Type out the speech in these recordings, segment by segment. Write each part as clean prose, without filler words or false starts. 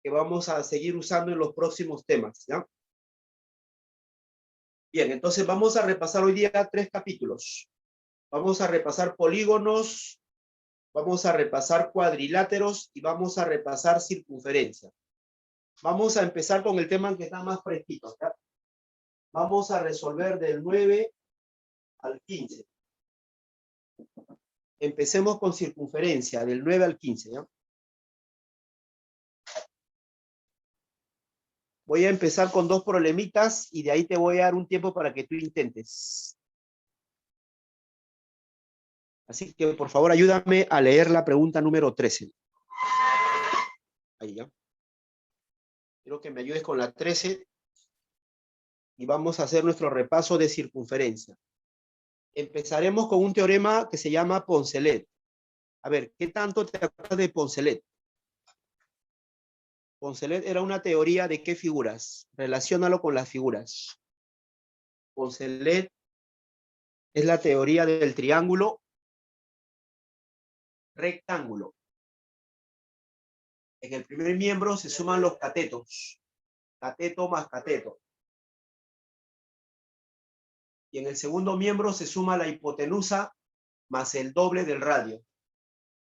que vamos a seguir usando en los próximos temas, ¿ya? Bien, entonces vamos a repasar hoy día 3 capítulos. Vamos a repasar polígonos, vamos a repasar cuadriláteros y vamos a repasar circunferencia. Vamos a empezar con el tema que está más fresquito, ¿ya? Vamos a resolver del 9 al 15. Empecemos con circunferencia, del 9 al 15, ¿ya? Voy a empezar con 2 problemitas y de ahí te voy a dar un tiempo para que tú intentes. Así que, por favor, ayúdame a leer la pregunta número 13. Ahí, ¿ya? Quiero que me ayudes con la 13 y vamos a hacer nuestro repaso de circunferencia. Empezaremos con un teorema que se llama Poncelet. A ver, ¿qué tanto te acuerdas de Poncelet? Poncelet era una teoría de qué figuras. Relaciónalo con las figuras. Poncelet es la teoría del triángulo rectángulo. En el primer miembro se suman los catetos. Cateto más cateto. Y en el segundo miembro se suma la hipotenusa más el doble del radio.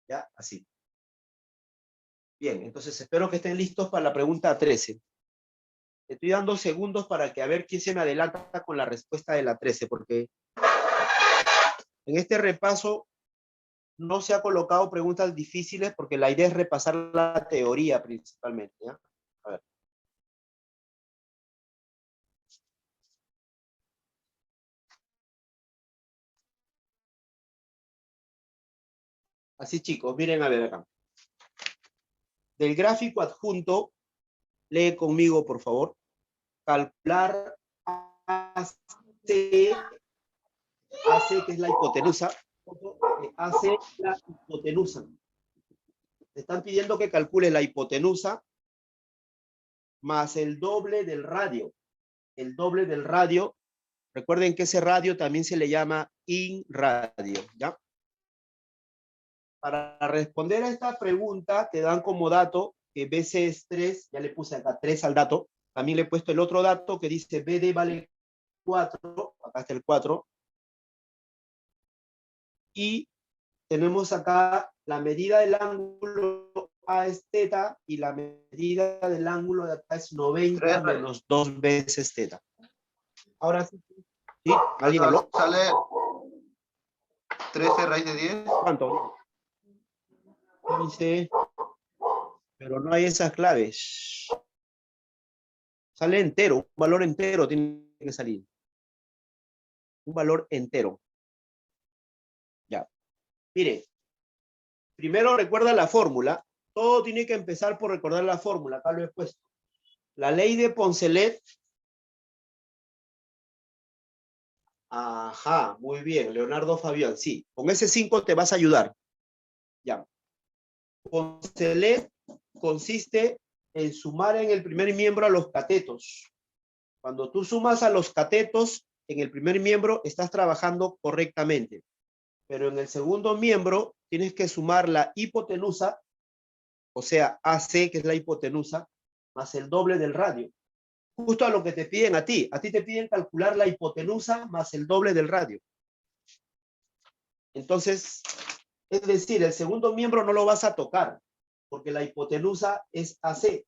¿Ya? Así. Bien, entonces espero que estén listos para la pregunta 13. Te estoy dando segundos para que a ver quién se me adelanta con la respuesta de la 13, porque en este repaso no se ha colocado preguntas difíciles porque la idea es repasar la teoría principalmente, ¿ya? A ver. Así, chicos, miren a ver acá. Del gráfico adjunto, lee conmigo, por favor. Calcular AC, que es la hipotenusa. AC la hipotenusa. Te están pidiendo que calcules la hipotenusa más el doble del radio. El doble del radio. Recuerden que ese radio también se le llama inradio, ¿ya? Para responder a esta pregunta, te dan como dato que BC es 3, ya le puse acá 3 al dato. También le he puesto el otro dato que dice BD vale 4, acá está el 4. Y tenemos acá la medida del ángulo A es teta y la medida del ángulo de acá es 90 menos 2 veces teta. Ahora sí. ¿Sí? ¿Alguien habló? Sale 13 raíz de 10. ¿Cuánto? 15. Pero no hay esas claves. Sale entero, un valor entero tiene que salir. Un valor entero. Ya. Mire, primero recuerda la fórmula. Todo tiene que empezar por recordar la fórmula. Acá lo he puesto. La ley de Poncelet. Ajá, muy bien, Leonardo Fabián. Sí, con ese 5 te vas a ayudar. Ya. Poncelet consiste en sumar en el primer miembro a los catetos. Cuando tú sumas a los catetos en el primer miembro, estás trabajando correctamente. Pero en el segundo miembro, tienes que sumar la hipotenusa, o sea, AC, que es la hipotenusa, más el doble del radio. Justo a lo que te piden a ti. A ti te piden calcular la hipotenusa más el doble del radio. Entonces, es decir, el segundo miembro no lo vas a tocar, porque la hipotenusa es AC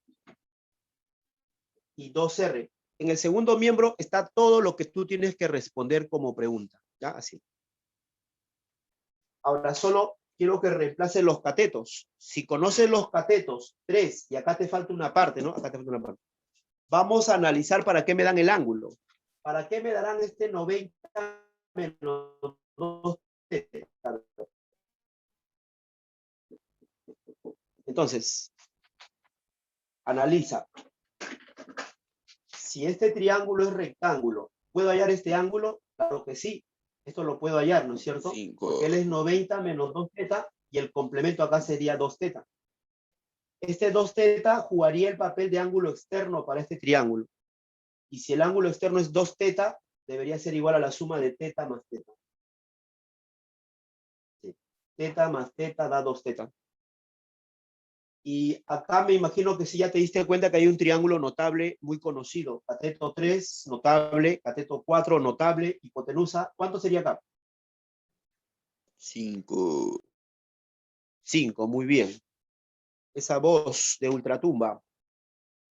y 2R. En el segundo miembro está todo lo que tú tienes que responder como pregunta. ¿Ya? Así. Ahora solo quiero que reemplace los catetos. Si conoces los catetos, 3, y acá te falta una parte, ¿no? Acá te falta una parte. Vamos a analizar para qué me dan el ángulo. ¿Para qué me darán este 90 menos 2? Entonces, analiza. Si este triángulo es rectángulo, ¿puedo hallar este ángulo? Claro que sí. Esto lo puedo hallar, ¿no es cierto? 5. Porque él es 90 menos 2 teta y el complemento acá sería 2 teta. Este 2 teta jugaría el papel de ángulo externo para este triángulo. Y si el ángulo externo es 2 teta, debería ser igual a la suma de teta más teta. Sí. Teta más teta da 2 teta. Y acá me imagino que sí ya te diste cuenta que hay un triángulo notable muy conocido. Cateto 3, notable. Cateto 4, notable. Hipotenusa. ¿Cuánto sería acá? 5. 5, muy bien. Esa voz de ultratumba.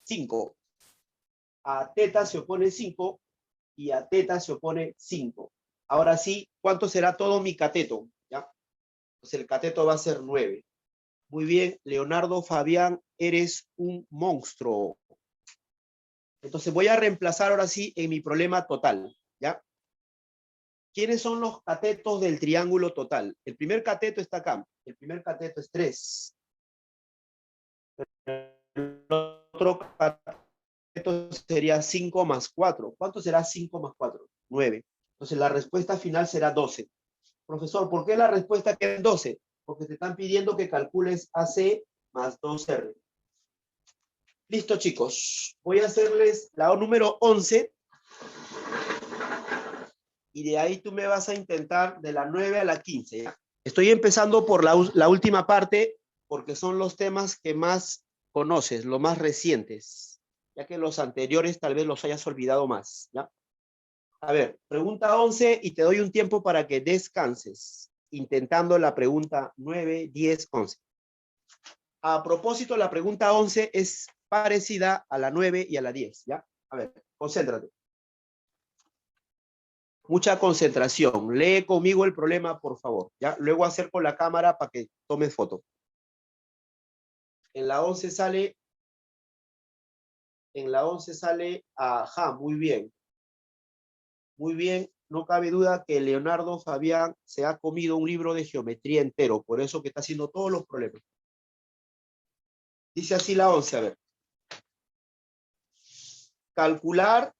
5. A teta se opone 5 y a teta se opone 5. Ahora sí, ¿cuánto será todo mi cateto? ¿Ya? Pues el cateto va a ser 9. Muy bien, Leonardo Fabián, eres un monstruo. Entonces voy a reemplazar ahora sí en mi problema total, ¿ya? ¿Quiénes son los catetos del triángulo total? El primer cateto está acá. El primer cateto es 3. El otro cateto sería 5 más 4. ¿Cuánto será 5 más 4? 9. Entonces la respuesta final será 12. Profesor, ¿por qué la respuesta queda en 12? Porque te están pidiendo que calcules AC más 2R. Listo, chicos. Voy a hacerles la número 11. Y de ahí tú me vas a intentar de la 9 a la 15. ¿Ya? Estoy empezando por la última parte porque son los temas que más conoces, los más recientes, ya que los anteriores tal vez los hayas olvidado más. ¿Ya? A ver, pregunta 11 y te doy un tiempo para que descanses, intentando la pregunta 9, 10, 11. A propósito, la pregunta 11 es parecida a la 9 y a la 10. ¿Ya? A ver, concéntrate. Mucha concentración. Lee conmigo el problema, por favor. ¿Ya? Luego acerco la cámara para que tomes foto. En la 11 sale, ajá, muy bien. Muy bien, no cabe duda que Leonardo Fabián se ha comido un libro de geometría entero, por eso que está haciendo todos los problemas. Dice así la 11, a ver. Calcular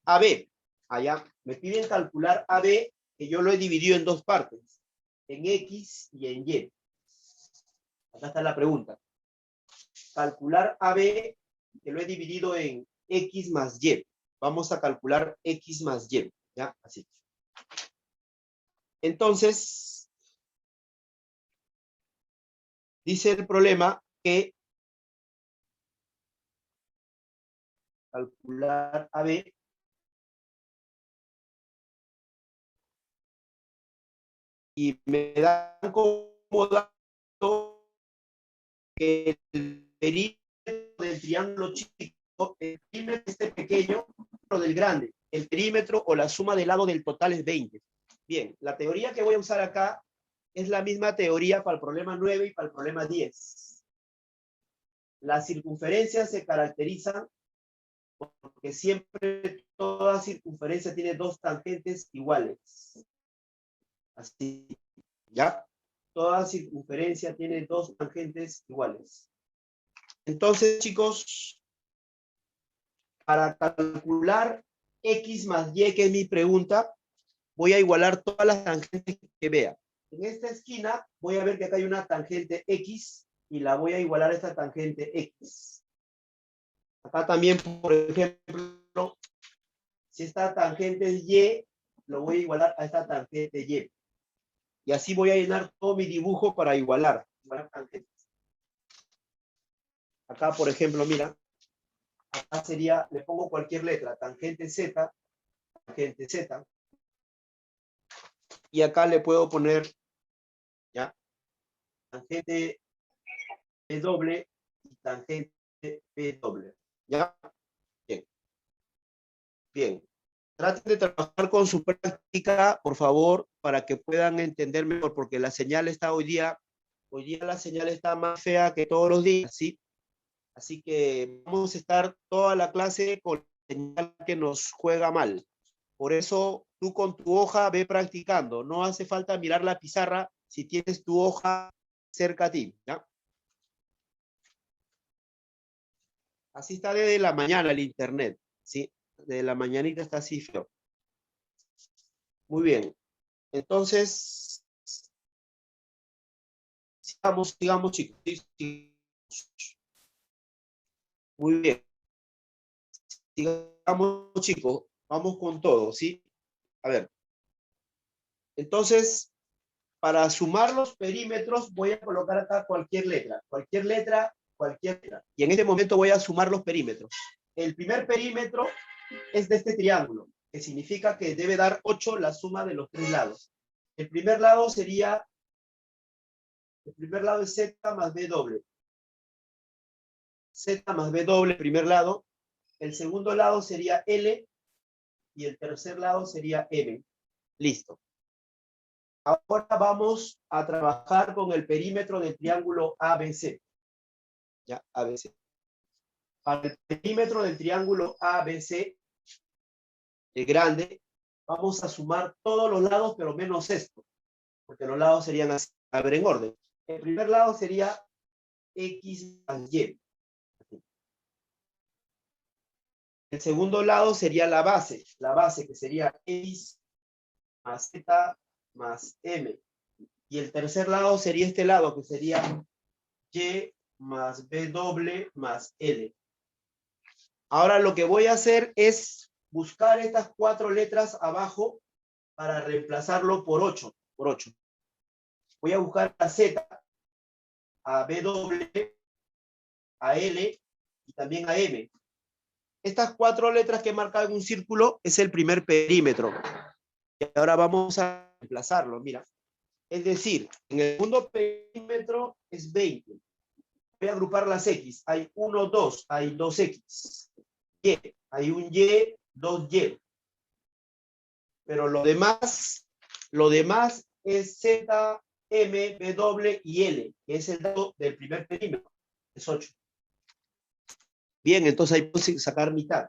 AB. Allá, me piden calcular AB, que yo lo he dividido en dos partes, en X y en Y. Acá está la pregunta. Calcular AB, que lo he dividido en X más Y. Vamos a calcular X más Y, ¿ya? Así. Entonces, dice el problema que calcular AB y me dan como dato que el perímetro del triángulo chico, el perímetro este pequeño, pero del grande, el perímetro o la suma de lado del total es 20. Bien, la teoría que voy a usar acá es la misma teoría para el problema 9 y para el problema 10. Las circunferencias se caracterizan porque siempre toda circunferencia tiene dos tangentes iguales. Así, ¿ya? Toda circunferencia tiene dos tangentes iguales. Entonces, chicos, para calcular X más Y, que es mi pregunta, voy a igualar todas las tangentes que vea. En esta esquina voy a ver que acá hay una tangente X y la voy a igualar a esta tangente X. Acá también, por ejemplo, si esta tangente es Y, lo voy a igualar a esta tangente Y. Y así voy a llenar todo mi dibujo para igualar tangentes. Acá, por ejemplo, mira, acá sería, le pongo cualquier letra, tangente Z, y acá le puedo poner, ¿ya? Tangente B doble y tangente B doble. ¿Ya? Bien. Bien. Traten de trabajar con su práctica, por favor, para que puedan entender mejor, porque la señal está hoy día la señal está más fea que todos los días, ¿sí? Así que vamos a estar toda la clase con la señal que nos juega mal. Por eso tú con tu hoja ve practicando. No hace falta mirar la pizarra si tienes tu hoja cerca a ti, ¿ya? Así está desde la mañana el internet, ¿sí? De la mañanita está así feo. Muy bien. Entonces, sigamos, chicos. Muy bien. Sigamos, chicos. Vamos con todo, ¿sí? A ver. Entonces, para sumar los perímetros, voy a colocar acá cualquier letra. Cualquier letra cualquiera. Y en este momento voy a sumar los perímetros. El primer perímetro es de este triángulo, que significa que debe dar 8 la suma de los tres lados. El primer lado sería, el primer lado es Z más B doble. Z más B doble, primer lado. El segundo lado sería L y el tercer lado sería M. Listo. Ahora vamos a trabajar con el perímetro del triángulo ABC. Ya, ABC. Para el perímetro del triángulo ABC, el grande, vamos a sumar todos los lados, pero menos esto, porque los lados serían así. A ver, en orden. El primer lado sería X más Y. El segundo lado sería la base que sería X más Z más M. Y el tercer lado sería este lado, que sería Y más B doble más L. Ahora lo que voy a hacer es buscar estas 4 letras abajo para reemplazarlo por 8. Voy a buscar a Z, a B doble, a L y también a M. Estas 4 letras que he marcado en un círculo es el primer perímetro. Y ahora vamos a reemplazarlo, mira. Es decir, en el segundo perímetro es 20. Voy a agrupar las X. Hay 1, 2, hay 2X. Y, hay un Y, 2Y. Pero lo demás es Z, M, B doble y L, que es el dato del primer perímetro. Es 8. Bien, entonces ahí puedo sacar mitad.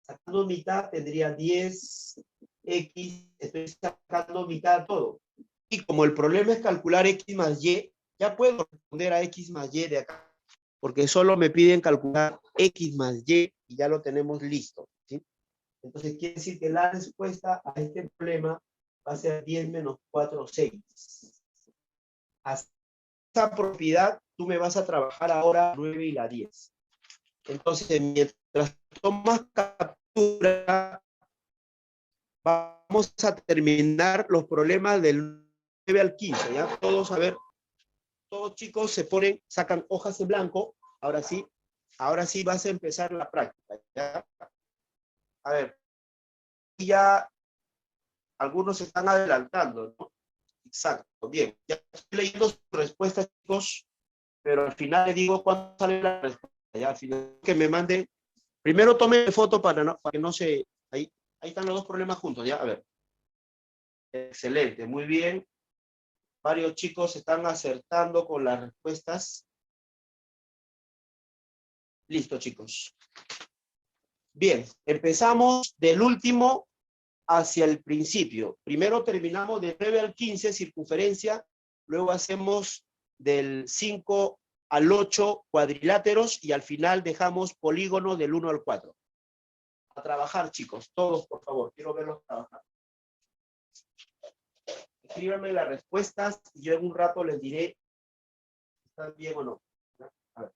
Sacando mitad tendría 10X. Estoy sacando mitad todo. Y como el problema es calcular X más Y, ya puedo responder a X más Y de acá. Porque solo me piden calcular X más Y y ya lo tenemos listo, ¿sí? Entonces quiere decir que la respuesta a este problema va a ser 10 menos 4, 6. A esta propiedad tú me vas a trabajar ahora la 9 y la 10. Entonces, mientras tomas captura, vamos a terminar los problemas del 9 al 15, ¿ya? Todos, a ver, todos chicos se ponen, sacan hojas en blanco. Ahora sí vas a empezar la práctica, ¿ya? A ver, ya algunos se están adelantando, ¿no? Exacto, bien. Ya estoy leyendo sus respuestas, chicos, pero al final les digo cuándo sale la respuesta. Ya al final que me manden. Primero tomen foto para que no se. Ahí están los dos problemas juntos, ya. A ver. Excelente, muy bien. Varios chicos están acertando con las respuestas. Listo, chicos. Bien, empezamos del último hacia el principio. Primero terminamos de 9 al 15, circunferencia. Luego hacemos del 5 al 8 cuadriláteros y al final dejamos polígono del 1 al 4. A trabajar, chicos, todos, por favor. Quiero verlos trabajar. Escríbanme las respuestas y yo en un rato les diré si están bien o no. A ver.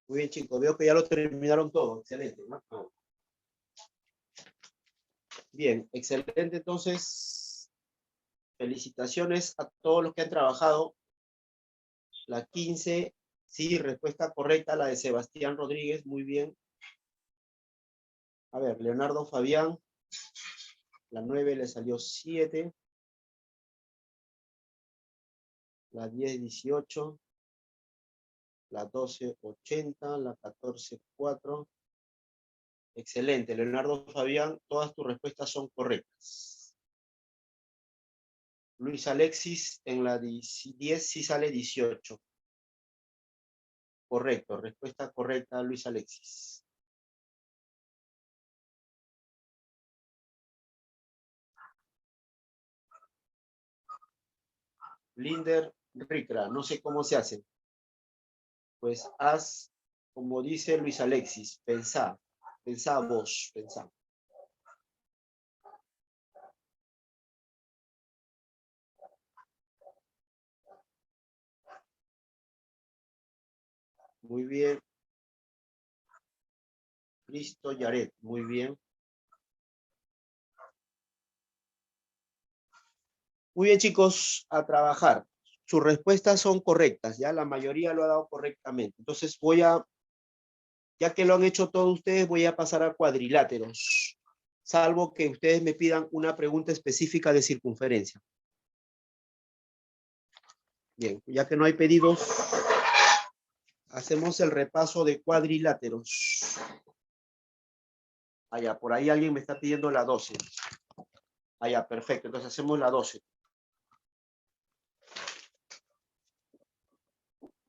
Muy bien, chicos. Veo que ya lo terminaron todo. Excelente, ¿no? Bien, excelente. Entonces, felicitaciones a todos los que han trabajado. La 15, sí, respuesta correcta, la de Sebastián Rodríguez. Muy bien. A ver, Leonardo Fabián. La 9 le salió 7. La 10, 18. La 12, 80. La 14, 4. Excelente, Leonardo Fabián, todas tus respuestas son correctas. Luis Alexis, en la 10 sí sale 18. Correcto, respuesta correcta, Luis Alexis. Linder Ricra, no sé cómo se hace. Pues haz, como dice Luis Alexis, pensá vos, pensá. Muy bien. Cristo Yaret, muy bien. Muy bien, chicos, a trabajar. Sus respuestas son correctas, ya la mayoría lo ha dado correctamente. Entonces ya que lo han hecho todos ustedes, voy a pasar a cuadriláteros, salvo que ustedes me pidan una pregunta específica de circunferencia. Bien, ya que no hay pedidos, hacemos el repaso de cuadriláteros. Allá, por ahí alguien me está pidiendo la 12. Allá, perfecto, entonces hacemos la 12.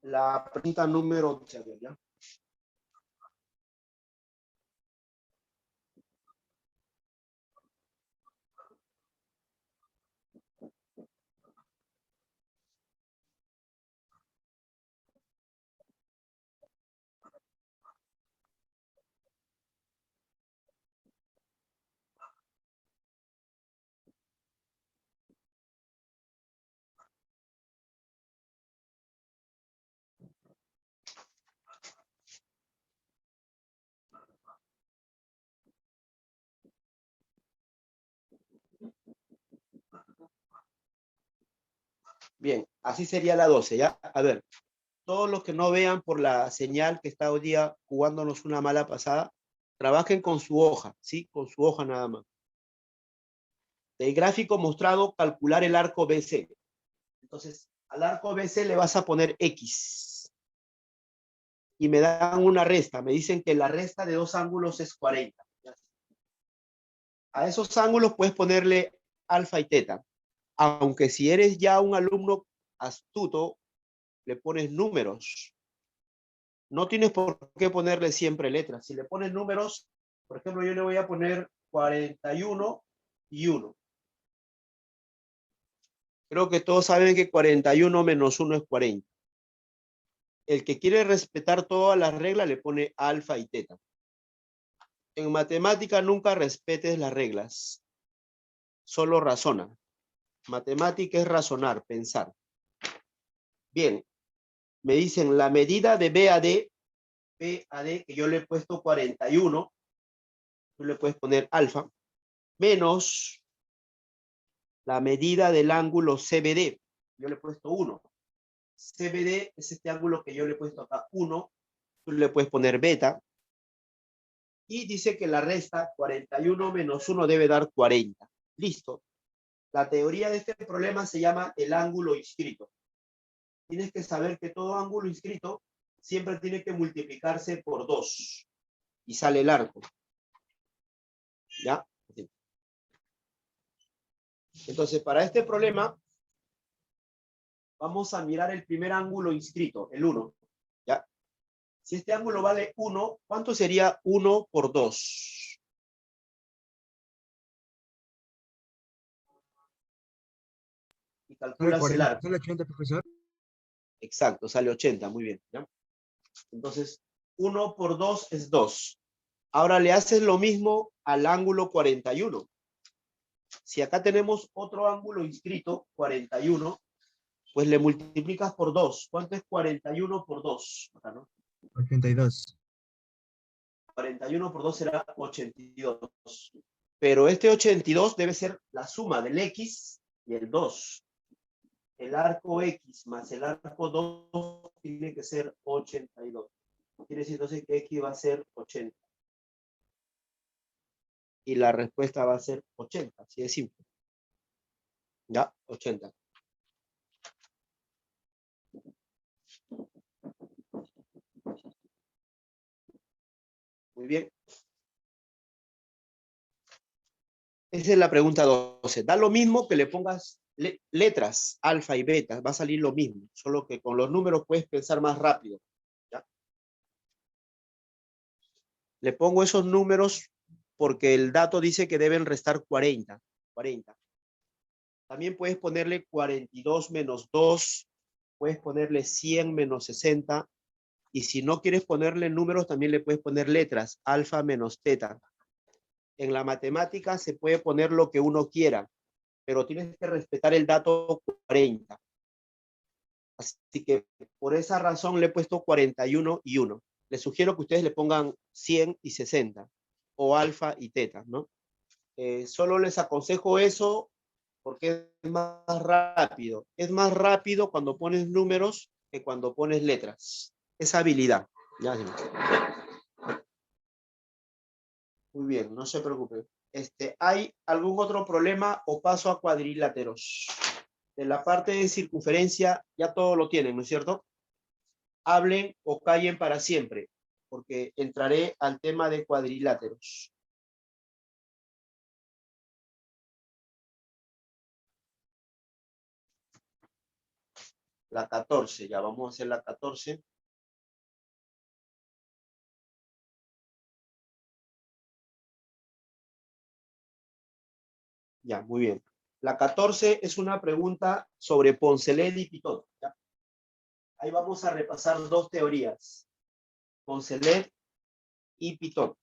La pregunta número 12, ¿ya? Bien, así sería la 12, ¿ya? A ver, todos los que no vean por la señal que está hoy día jugándonos una mala pasada, trabajen con su hoja, ¿sí? Con su hoja nada más. Del gráfico mostrado, calcular el arco BC. Entonces, al arco BC le vas a poner X. Y me dan una resta. Me dicen que la resta de dos ángulos es 40. A esos ángulos puedes ponerle alfa y teta. Aunque si eres ya un alumno astuto, le pones números. No tienes por qué ponerle siempre letras. Si le pones números, por ejemplo, yo le voy a poner 41 y 1. Creo que todos saben que 41 menos 1 es 40. El que quiere respetar todas las reglas le pone alfa y teta. En matemática nunca respetes las reglas. Solo razona. Matemática es razonar, pensar. Bien. Me dicen la medida de BAD, que yo le he puesto 41, tú le puedes poner alfa, menos la medida del ángulo CBD, yo le he puesto 1. CBD es este ángulo que yo le he puesto acá 1, tú le puedes poner beta, y dice que la resta 41 menos 1 debe dar 40. Listo. La teoría de este problema se llama el ángulo inscrito. Tienes que saber que todo ángulo inscrito siempre tiene que multiplicarse por 2 y sale el arco. ¿Ya? Entonces, para este problema, vamos a mirar el primer ángulo inscrito, el 1. ¿Ya? Si este ángulo vale 1, ¿cuánto sería 1 por 2? Y Sale calculas el 40, arco. sale 80, profesor. Exacto, sale 80, muy bien. ¿Ya? Entonces, 1 por 2 es 2. Ahora le haces lo mismo al ángulo 41. Si acá tenemos otro ángulo inscrito, 41, pues le multiplicas por 2. ¿Cuánto es 41 por 2? Acá, ¿no? 82. 41 por 2 será 82. Pero este 82 debe ser la suma del X y el 2. El arco X más el arco 2 tiene que ser 82. Quiere decir entonces que X va a ser 80. Y la respuesta va a ser 80, así de simple. Ya, 80. Muy bien. Esa es la pregunta 12. Da lo mismo que le pongas letras, alfa y beta. Va a salir lo mismo. Solo que con los números puedes pensar más rápido. ¿Ya? Le pongo esos números porque el dato dice que deben restar 40. 40. También puedes ponerle 42 menos 2. Puedes ponerle 100 menos 60. Y si no quieres ponerle números, también le puedes poner letras, alfa menos teta. En la matemática se puede poner lo que uno quiera, pero tienes que respetar el dato 40. Así que por esa razón le he puesto 41 y 1. Les sugiero que ustedes le pongan 100 y 60, o alfa y teta, ¿no? Solo les aconsejo eso porque es más rápido. Es más rápido cuando pones números que cuando pones letras. Esa habilidad. Ya. Muy bien, no se preocupe. ¿Hay algún otro problema o paso a cuadriláteros? De la parte de circunferencia ya todo lo tienen, ¿no es cierto? Hablen o callen para siempre, porque entraré al tema de cuadriláteros. La 14, ya vamos a hacer la 14. Ya, muy bien. La 14 es una pregunta sobre Poncelet y Pitot. ¿Ya? Ahí vamos a repasar dos teorías, Poncelet y Pitot.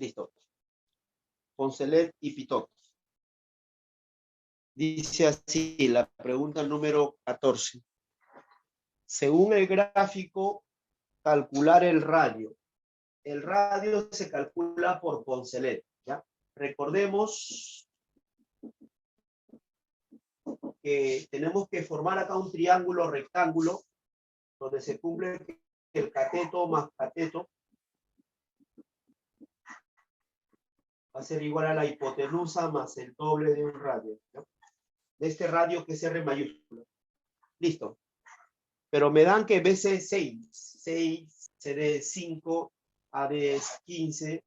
Listo. Poncelet y Pitot. Dice así la pregunta número 14. Según el gráfico, calcular el radio. El radio se calcula por Poncelet, ¿ya? Recordemos que tenemos que formar acá un triángulo rectángulo donde se cumple el cateto más cateto va a ser igual a la hipotenusa más el doble de un radio, ¿ya? De este radio que es R mayúscula. Listo. Pero me dan que BC es 6, CD es 5, AD es 15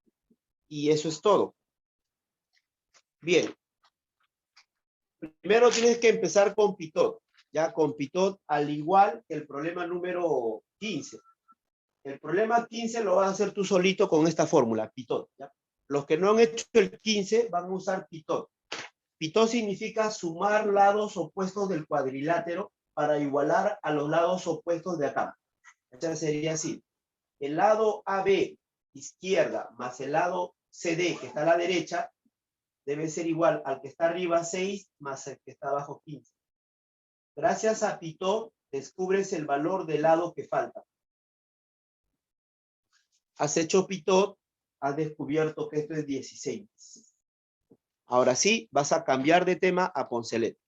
y eso es todo. Bien. Primero tienes que empezar con Pitot. Ya con Pitot, al igual que el problema número 15. El problema 15 lo vas a hacer tú solito con esta fórmula, Pitot, ¿ya? Los que no han hecho el 15 van a usar Pitot. Pitot significa sumar lados opuestos del cuadrilátero para igualar a los lados opuestos de acá. O sea, sería así. El lado AB, izquierda, más el lado CD, que está a la derecha, debe ser igual al que está arriba 6 más el que está abajo 15. Gracias a Pitot descubres el valor del lado que falta. Has hecho Pitot, has descubierto que esto es 16. Ahora sí, vas a cambiar de tema a Poncelet.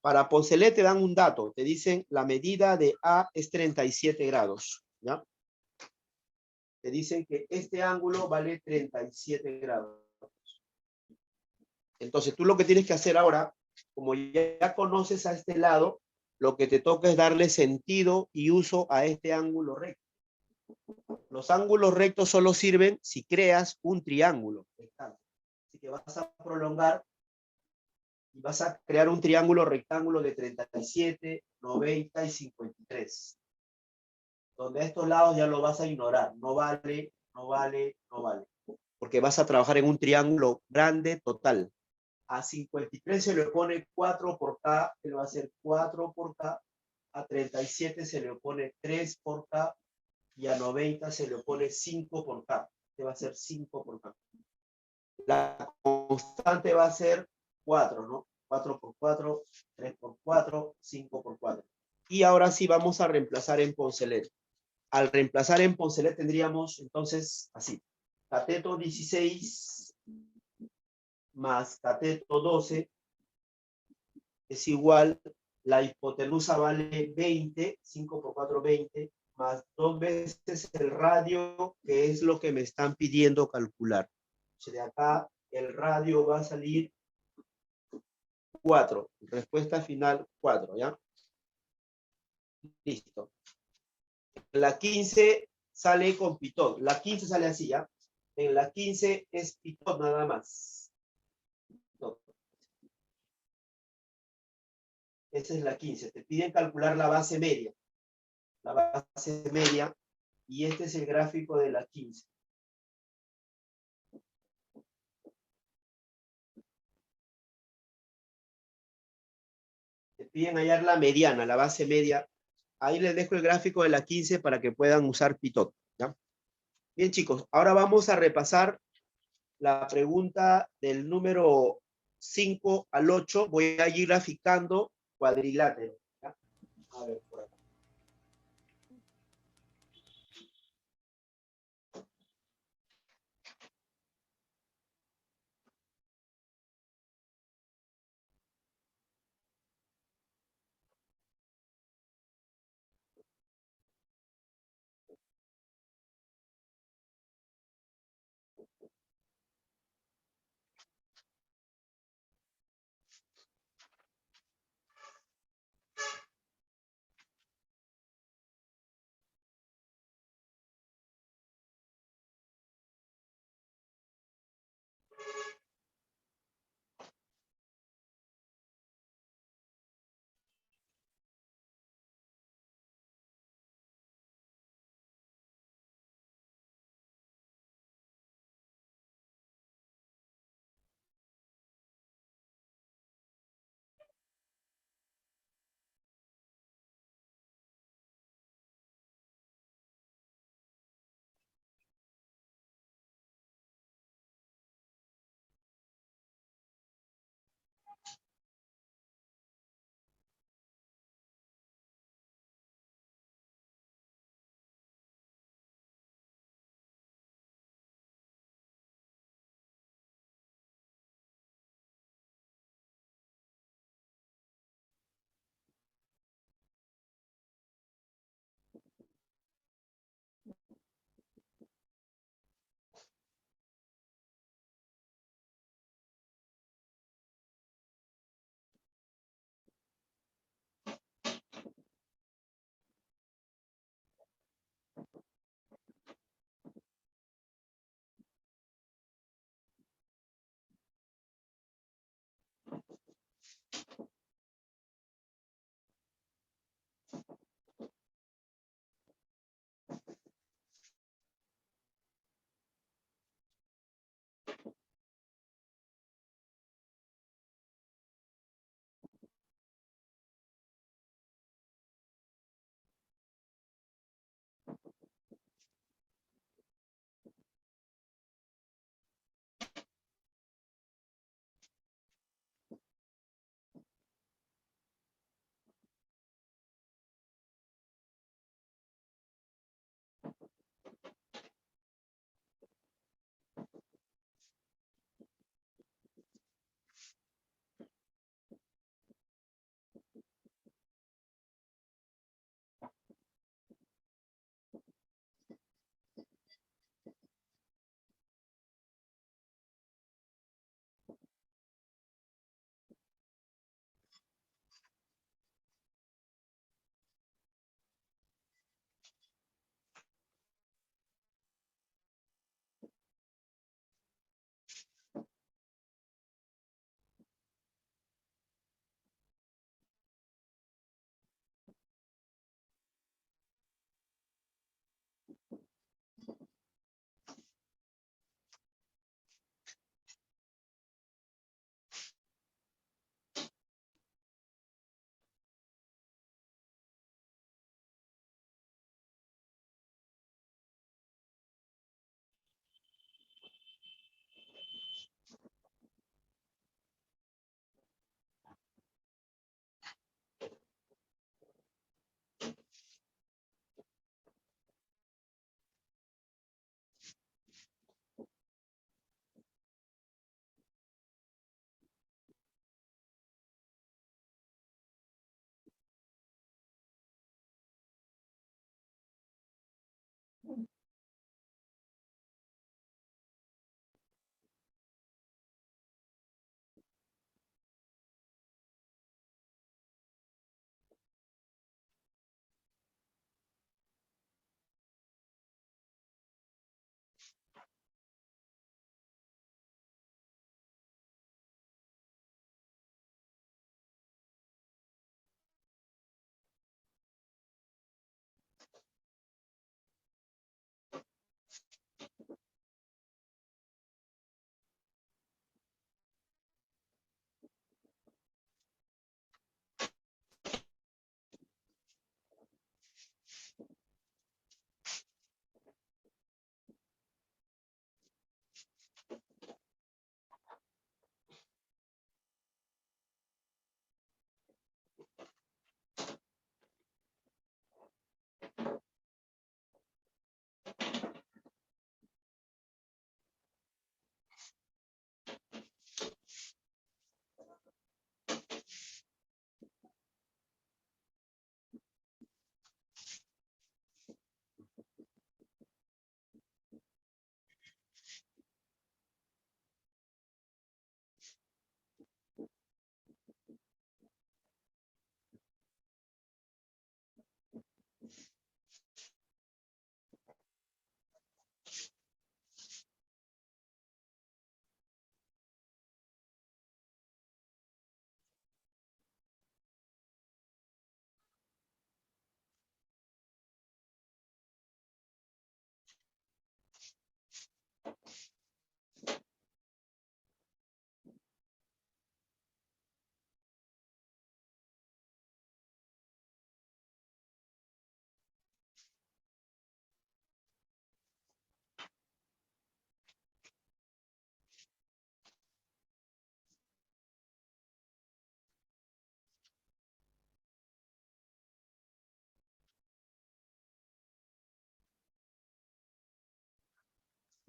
Para Poncelet te dan un dato, te dicen la medida de A es 37 grados, ¿ya? Te dicen que este ángulo vale 37 grados. Entonces tú lo que tienes que hacer ahora, como ya conoces a este lado, lo que te toca es darle sentido y uso a este ángulo recto. Los ángulos rectos solo sirven si creas un triángulo. Así que vas a prolongar y vas a crear un triángulo rectángulo de 37, 90 y 53. donde a estos lados ya lo vas a ignorar. No vale, no vale, no vale. Porque vas a trabajar en un triángulo grande total. A 53 se le pone 4 por K, que va a ser 4 por K. A 37 se le pone 3 por K. Y a 90 se le pone 5 por K. Que va a ser 5 por K. La constante va a ser 4, ¿no? 4 por 4, 3 por 4, 5 por 4. Y ahora sí vamos a reemplazar en Poncelet. Al reemplazar en Poncelet tendríamos entonces así. Cateto 16 más cateto 12 es igual, la hipotenusa vale 20, 5 por 4, 20, más 2 veces el radio, que es lo que me están pidiendo calcular. De acá el radio va a salir 4. Respuesta final 4, ¿ya? Listo. La 15 sale con pitón. La 15 sale así, ¿ya? En la 15 es pitón nada más. No. Esa es la 15. Te piden calcular la base media. La base media. Y este es el gráfico de la 15. Te piden hallar la mediana, la base media. Ahí les dejo el gráfico de la 15 para que puedan usar pitón, ¿ya? Bien, chicos, ahora vamos a repasar la pregunta del número 5 al 8. Voy a ir graficando cuadrilátero, ¿ya? A ver, por acá.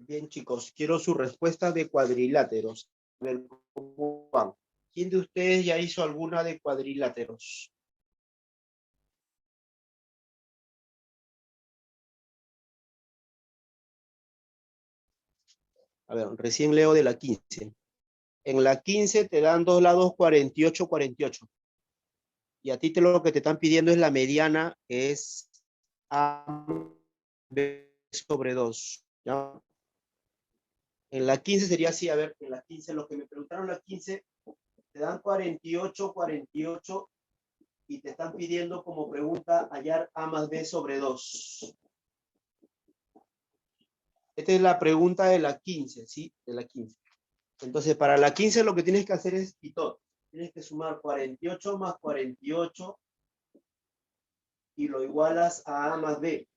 Bien, chicos, quiero su respuesta de cuadriláteros. A ver cómo van. ¿Quién de ustedes ya hizo alguna de cuadriláteros? A ver, recién leo de la 15. En la 15 te dan dos lados 48, 48. Y a ti lo que te están pidiendo es la mediana, que es A B sobre 2. ¿Ya? En la 15 sería así, a ver, en la 15, lo que me preguntaron en la 15, te dan 48, 48 y te están pidiendo como pregunta hallar A más B sobre 2. Esta es la pregunta de la 15, ¿sí? De la 15. Entonces, para la 15 lo que tienes que hacer es quitar. Tienes que sumar 48 más 48 y lo igualas a A más B.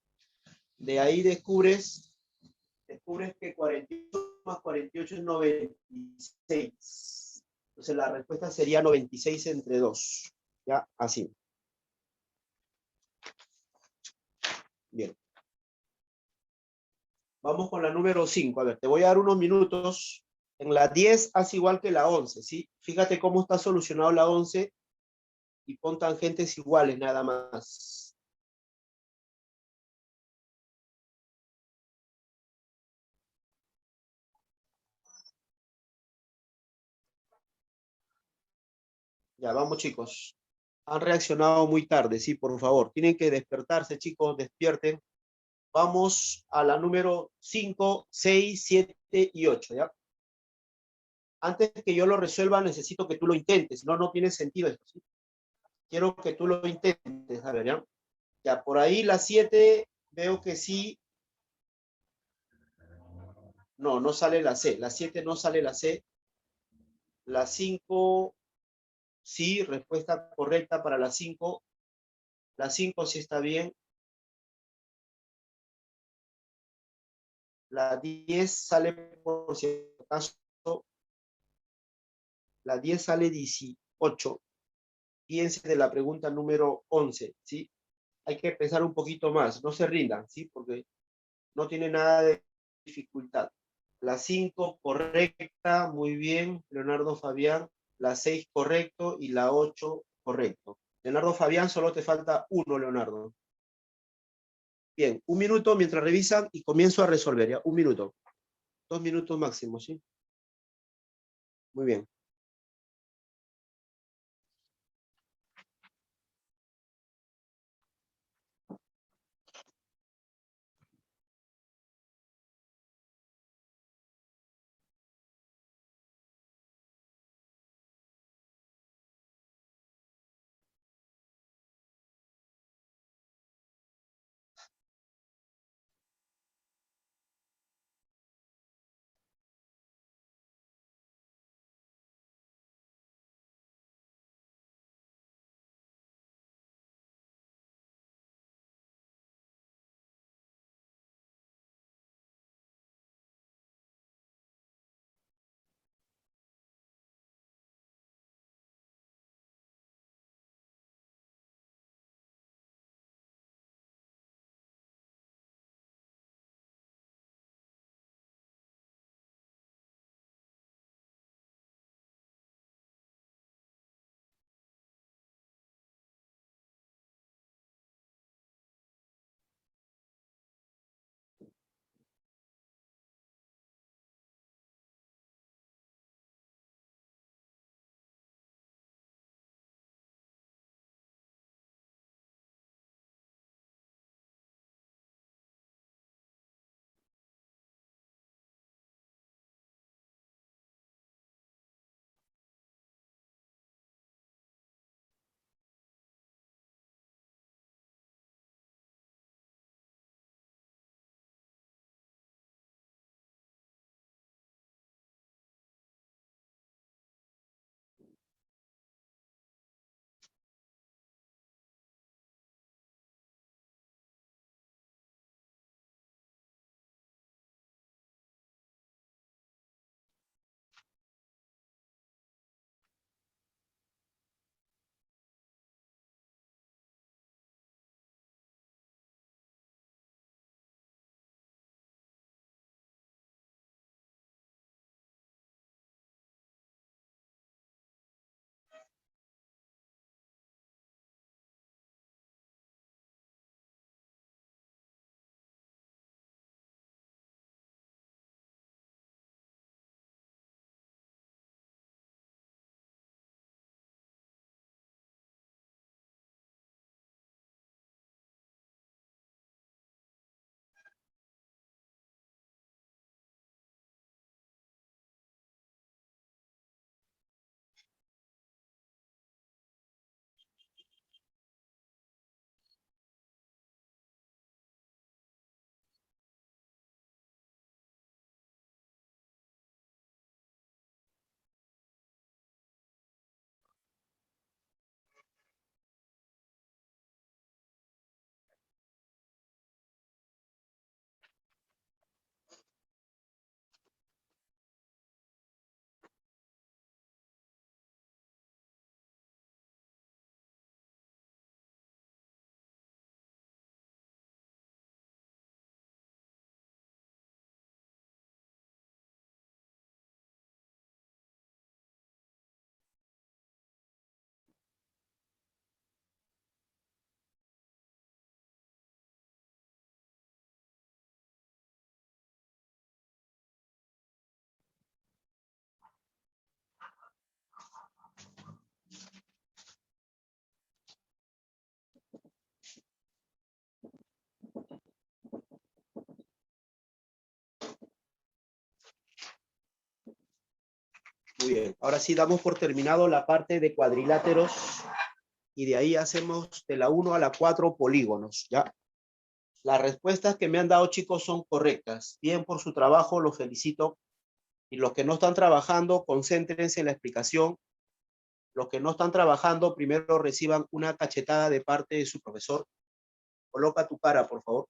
De ahí descubres que 48 más 48 es 96. Entonces, la respuesta sería 96 entre 2. ¿Ya? Así. Bien. Vamos con la número 5. A ver, te voy a dar unos minutos. En la 10 haz igual que la 11, ¿sí? Fíjate cómo está solucionado la 11 y pon tangentes iguales nada más. Ya, vamos chicos. Han reaccionado muy tarde, sí, por favor. Tienen que despertarse, chicos, despierten. Vamos a la número 5, 6, 7 y 8, ¿ya? Antes que yo lo resuelva, necesito que tú lo intentes. Si no, no tiene sentido esto, ¿sí? Quiero que tú lo intentes, a ver, ¿ya? Ya, por ahí la 7 veo que sí. No, no sale la C. La 7 no sale la C. La 5 sí, respuesta correcta para la 5. La 5 sí está bien. La 10 sale por si acaso. La 10 sale 18. Piense de la pregunta número 11, ¿sí? Hay que pensar un poquito más. No se rindan, ¿sí? Porque no tiene nada de dificultad. La 5 correcta, muy bien, Leonardo Fabián. La 6 correcto y la 8 correcto. Leonardo Fabián, solo te falta uno, Leonardo. Bien, un minuto mientras revisan y comienzo a resolver, ¿ya? Un minuto. 2 minutos máximo, ¿sí? Muy bien. Muy bien. Ahora sí damos por terminado la parte de cuadriláteros y de ahí hacemos de la 1 a la 4 polígonos, ¿ya? Las respuestas que me han dado, chicos, son correctas. Bien por su trabajo, los felicito. Y los que no están trabajando, concéntrense en la explicación. Los que no están trabajando, primero reciban una cachetada de parte de su profesor. Coloca tu cara, por favor.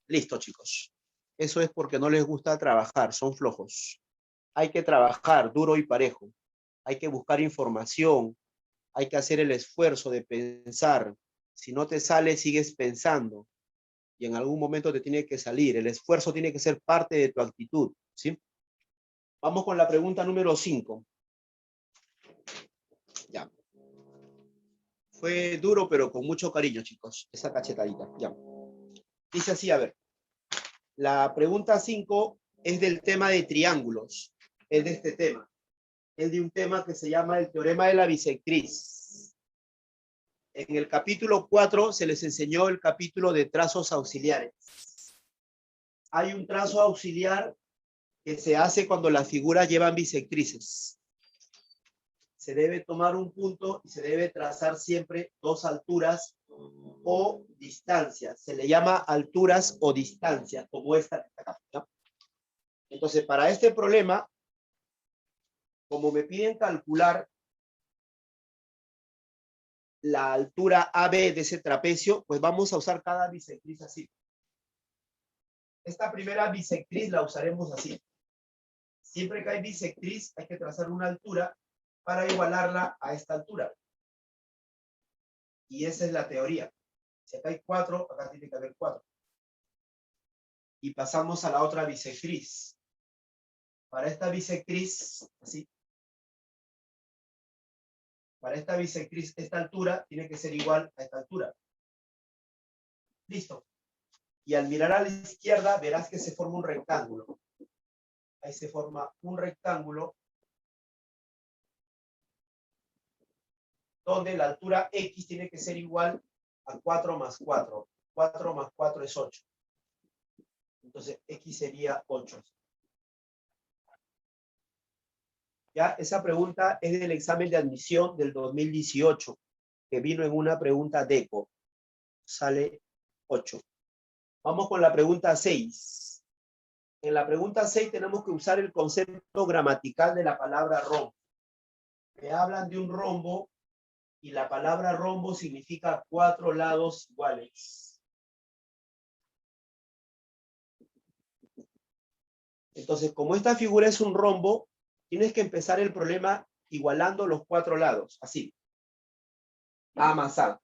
Listo, chicos. Eso es porque no les gusta trabajar, son flojos. Hay que trabajar duro y parejo. Hay que buscar información. Hay que hacer el esfuerzo de pensar. Si no te sale, sigues pensando. Y en algún momento te tiene que salir. El esfuerzo tiene que ser parte de tu actitud, ¿sí? Vamos con la pregunta número 5. Ya. Fue duro, pero con mucho cariño, chicos, esa cachetadita. Ya. Dice así, a ver. La pregunta 5 es del tema de triángulos. Es de este tema. Es de un tema que se llama el teorema de la bisectriz. En el capítulo 4 se les enseñó el capítulo de trazos auxiliares. Hay un trazo auxiliar que se hace cuando las figuras llevan bisectrices. Se debe tomar un punto y se debe trazar siempre dos alturas o distancias. Se le llama alturas o distancias, como esta. ¿No? Entonces, para este problema, como me piden calcular la altura AB de ese trapecio, pues vamos a usar cada bisectriz así. Esta primera bisectriz la usaremos así. Siempre que hay bisectriz, hay que trazar una altura para igualarla a esta altura. Y esa es la teoría. Si acá hay 4, acá tiene que haber 4. Y pasamos a la otra bisectriz. Para esta bisectriz, así. Para esta bisectriz, esta altura tiene que ser igual a esta altura. Listo. Y al mirar a la izquierda, verás que se forma un rectángulo. Ahí se forma un rectángulo donde la altura X tiene que ser igual a 4 más 4. 4 más 4 es 8. Entonces, X sería 8. Ya, esa pregunta es del examen de admisión del 2018, que vino en una pregunta DECO. Sale 8. Vamos con la pregunta 6. En la pregunta 6 tenemos que usar el concepto gramatical de la palabra rombo. Me hablan de un rombo y la palabra rombo significa 4 lados iguales. Entonces, como esta figura es un rombo, tienes que empezar el problema igualando los 4 lados, así. A más A.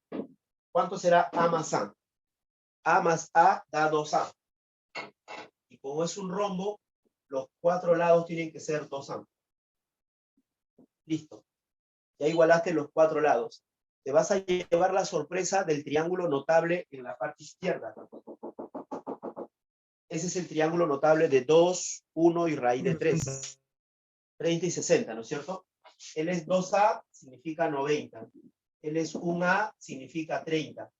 ¿Cuánto será A más A? A más A da 2A. Y como es un rombo, los 4 lados tienen que ser 2A. Listo. Ya igualaste los 4 lados. Te vas a llevar la sorpresa del triángulo notable en la parte izquierda. Ese es el triángulo notable de 2, 1 y raíz de 3. 30 y 60, ¿no es cierto? Él es 2A, significa 90. Él es 1A, significa 30.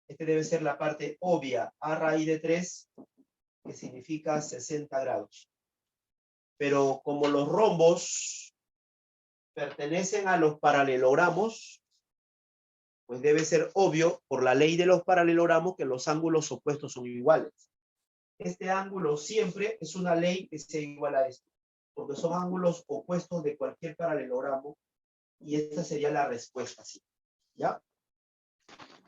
Este debe ser la parte obvia, A raíz de 3, que significa 60 grados. Pero como los rombos pertenecen a los paralelogramos, pues debe ser obvio por la ley de los paralelogramos que los ángulos opuestos son iguales. Este ángulo siempre es una ley que sea igual a esto, porque son ángulos opuestos de cualquier paralelogramo, y esta sería la respuesta, ¿sí? ¿Ya?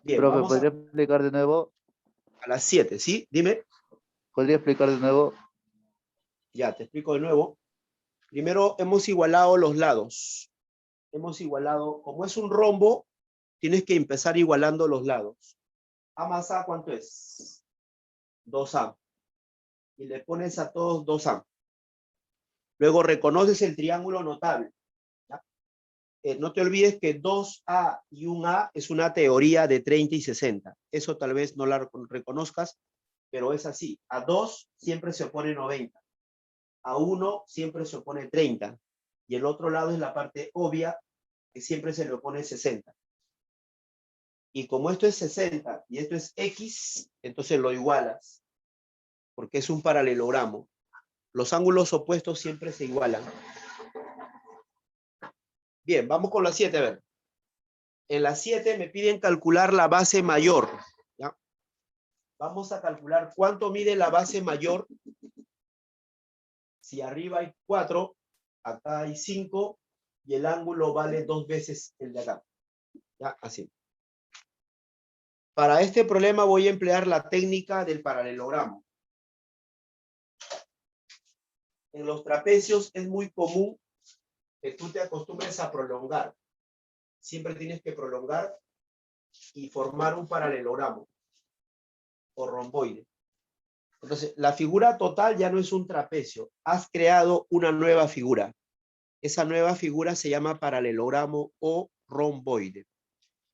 Bien, Profe, vamos ¿podría explicar de nuevo? a las 7, ¿sí? Dime. ¿Podría explicar de nuevo? Ya, te explico de nuevo. Primero hemos igualado los lados. Hemos igualado, como es un rombo, tienes que empezar igualando los lados. A más A, ¿cuánto es? 2A. Y le pones a todos 2A. Luego reconoces el triángulo notable. No te olvides que 2A y 1A es una teoría de 30 y 60. Eso tal vez no la reconozcas, pero es así. A 2 siempre se opone 90. A 1 siempre se opone 30. Y el otro lado es la parte obvia, que siempre se le opone 60. Y como esto es 60 y esto es X, entonces lo igualas, porque es un paralelogramo. Los ángulos opuestos siempre se igualan. Bien, vamos con la 7, a ver. En la 7 me piden calcular la base mayor. ¿Ya? Vamos a calcular cuánto mide la base mayor. Si arriba hay 4, acá hay 5, y el ángulo vale 2 veces el de acá. ¿Ya? Así. Para este problema voy a emplear la técnica del paralelogramo. En los trapecios es muy común que tú te acostumbres a prolongar. Siempre tienes que prolongar y formar un paralelogramo o romboide. Entonces, la figura total ya no es un trapecio. Has creado una nueva figura. Esa nueva figura se llama paralelogramo o romboide.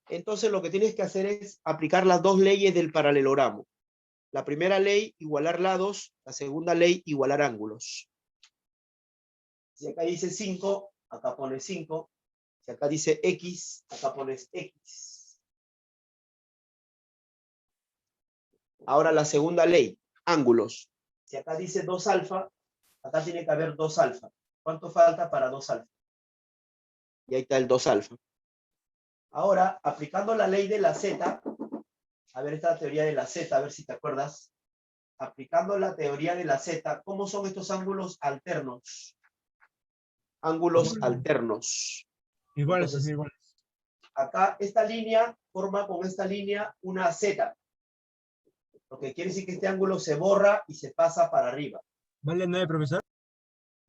Entonces, lo que tienes que hacer es aplicar las dos leyes del paralelogramo. La primera ley, igualar lados. La segunda ley, igualar ángulos. Si acá dice 5, acá pones 5. Si acá dice X, acá pones X. Ahora la segunda ley, ángulos. Si acá dice 2 alfa, acá tiene que haber 2 alfa. ¿Cuánto falta para 2 alfa? Y ahí está el 2 alfa. Ahora, aplicando la ley de la Z, a ver esta teoría de la Z, a ver si te acuerdas. Aplicando la teoría de la Z, ¿cómo son estos ángulos alternos? Ángulos alternos. Iguales, Entonces, iguales. acá esta línea forma con esta línea una Z. Lo que quiere decir que este ángulo se borra y se pasa para arriba. ¿Vale 9, profesor?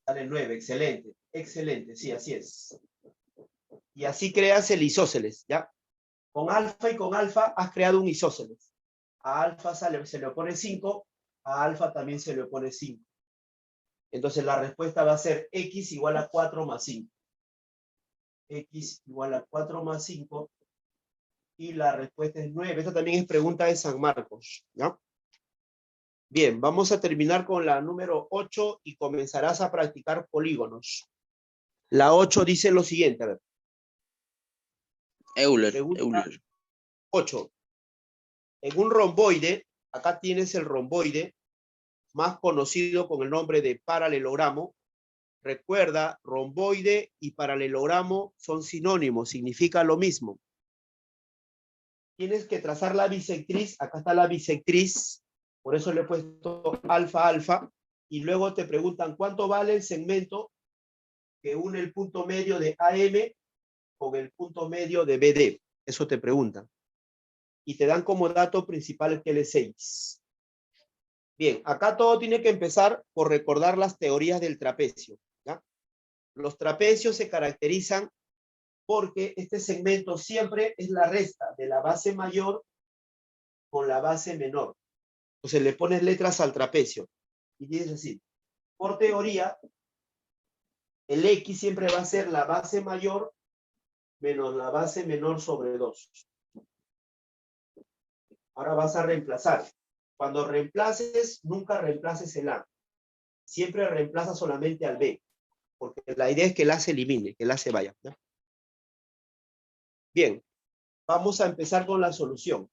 Sale 9, excelente. Excelente, sí, así es. Y así creas el isósceles, ¿ya? Con alfa y con alfa has creado un isósceles. A alfa se le opone 5, a alfa también se le opone 5. Entonces la respuesta va a ser x igual a 4 más 5. X igual a 4 más 5. Y la respuesta es 9. Esta también es pregunta de San Marcos, ¿ya? Bien, vamos a terminar con la número 8 y comenzarás a practicar polígonos. La 8 dice lo siguiente, a ver. Euler. 8. En un romboide, acá tienes el romboide, más conocido con el nombre de paralelogramo. Recuerda, romboide y paralelogramo son sinónimos, significa lo mismo. Tienes que trazar la bisectriz, acá está la bisectriz, por eso le he puesto alfa, alfa, y luego te preguntan cuánto vale el segmento que une el punto medio de AM con el punto medio de BD. Eso te preguntan. Y te dan como dato principal que L6. Bien, acá todo tiene que empezar por recordar las teorías del trapecio, ¿ya? Los trapecios se caracterizan porque este segmento siempre es la resta de la base mayor con la base menor. Entonces le pones letras al trapecio. Y dices así, por teoría, el X siempre va a ser la base mayor menos la base menor sobre 2. Ahora vas a reemplazar. Cuando reemplaces, nunca reemplaces el A. Siempre reemplaza solamente al B. Porque la idea es que el A se elimine, que el A se vaya, ¿no? Bien, vamos a empezar con la solución.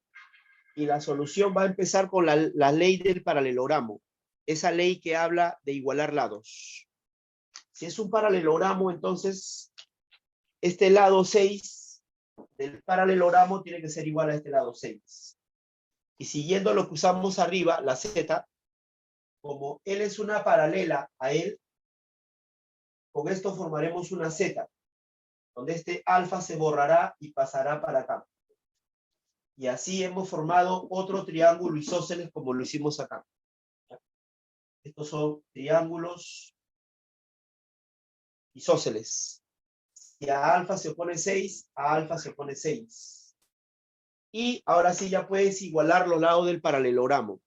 Y la solución va a empezar con la ley del paralelogramo. Esa ley que habla de igualar lados. Si es un paralelogramo, entonces este lado 6 del paralelogramo tiene que ser igual a este lado 6. Y siguiendo lo que usamos arriba, la Z, como él es una paralela a él, con esto formaremos una Z, donde este alfa se borrará y pasará para acá. Y así hemos formado otro triángulo isósceles como lo hicimos acá. Estos son triángulos isósceles. Y a alfa se opone 6, a alfa se opone 6. Y ahora sí ya puedes igualar los lados del paralelogramo.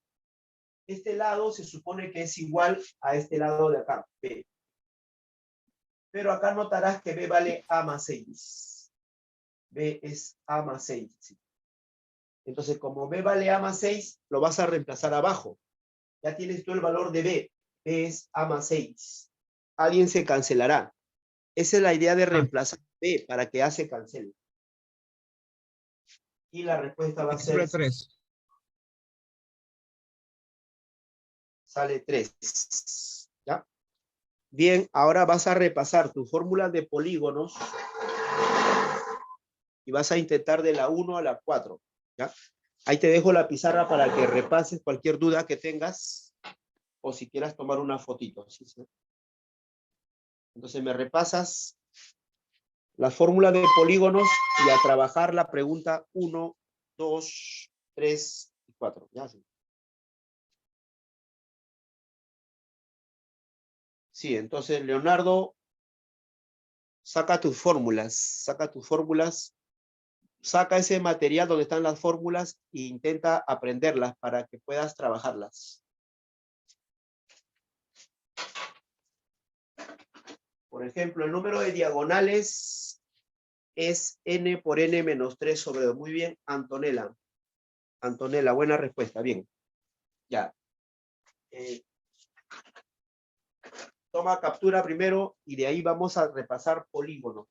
Este lado se supone que es igual a este lado de acá, B. Pero acá notarás que B vale A más 6. B es A más 6. ¿Sí? Entonces, como B vale A más 6, lo vas a reemplazar abajo. Ya tienes tú el valor de B. B es A más 6. Alguien se cancelará. Esa es la idea de reemplazar B para que A se cancele. Y la respuesta va a ser... 3. Sale 3. ¿Ya? Bien, ahora vas a repasar tu fórmula de polígonos y vas a intentar de la 1 a la 4, ¿ya? Ahí te dejo la pizarra para que repases cualquier duda que tengas o si quieras tomar una fotito. ¿Sí? ¿Sí? Entonces me repasas la fórmula de polígonos y a trabajar la pregunta 1, 2, 3 y 4. ¿Ya? Sí. Sí, entonces Leonardo, saca tus fórmulas, saca ese material donde están las fórmulas e intenta aprenderlas para que puedas trabajarlas. Por ejemplo, el número de diagonales es n por n menos 3 sobre 2. Muy bien, Antonella. Antonella, buena respuesta, bien. Ya. Toma captura primero y de ahí vamos a repasar polígonos.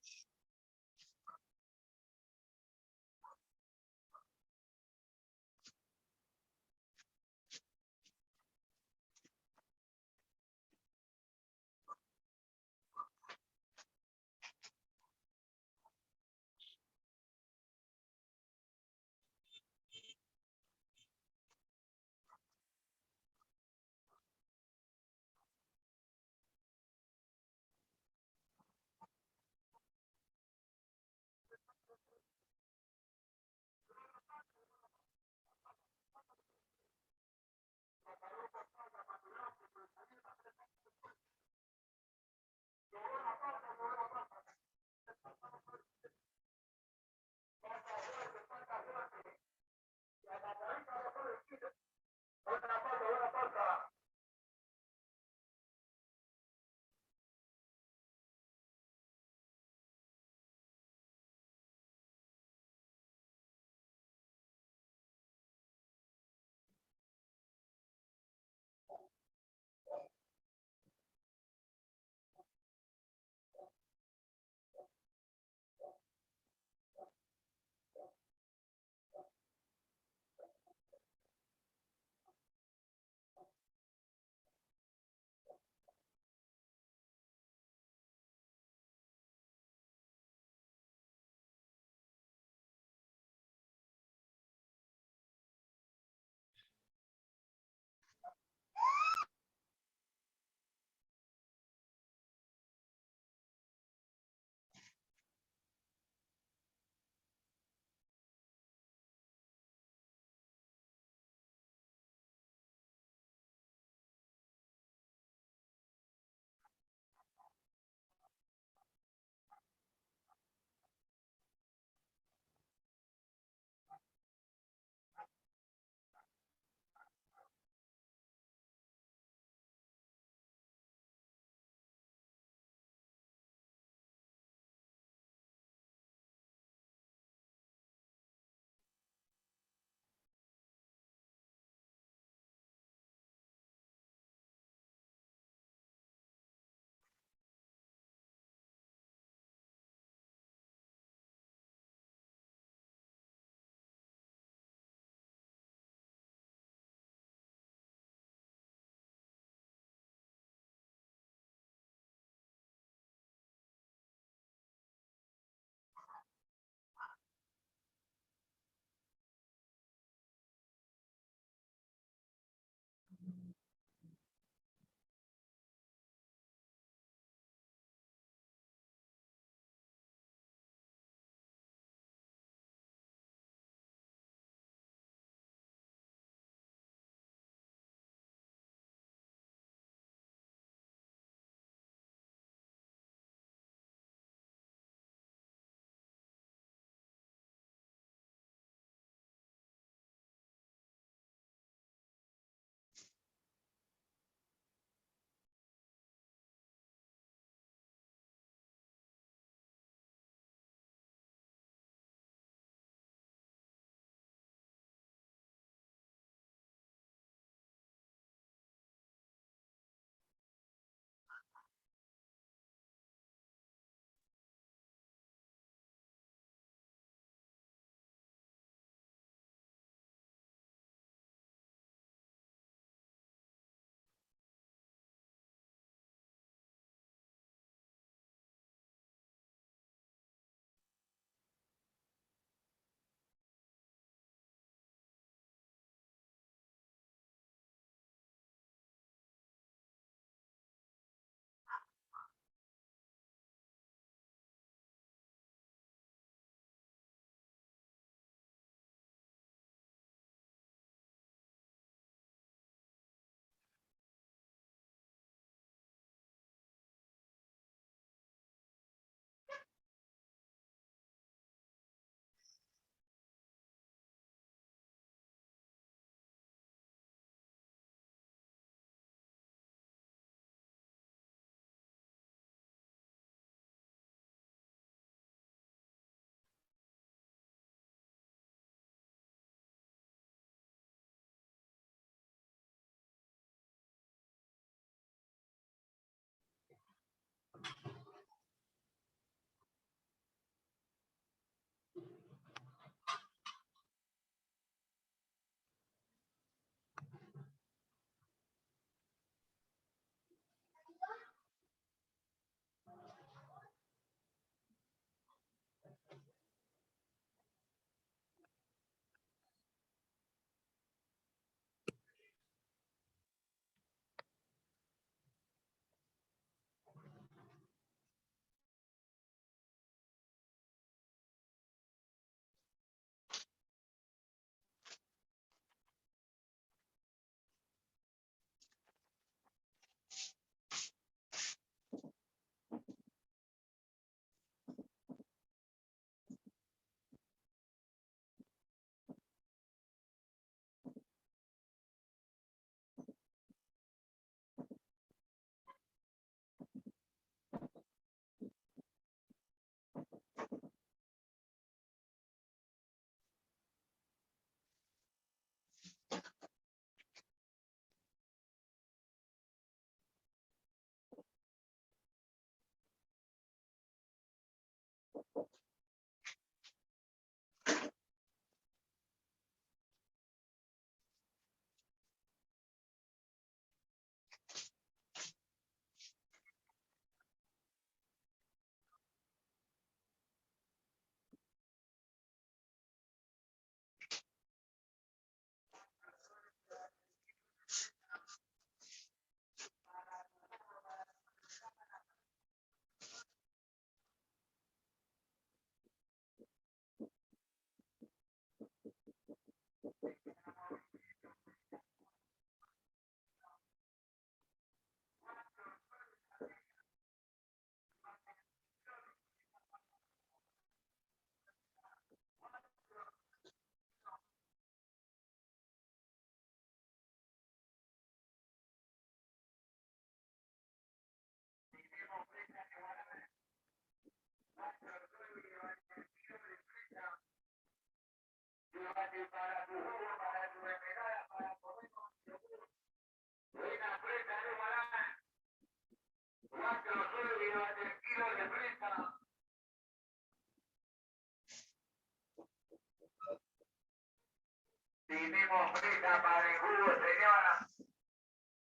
Tenemos presa para el jugo, señora.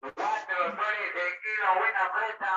4 soles el kilo, buena presa.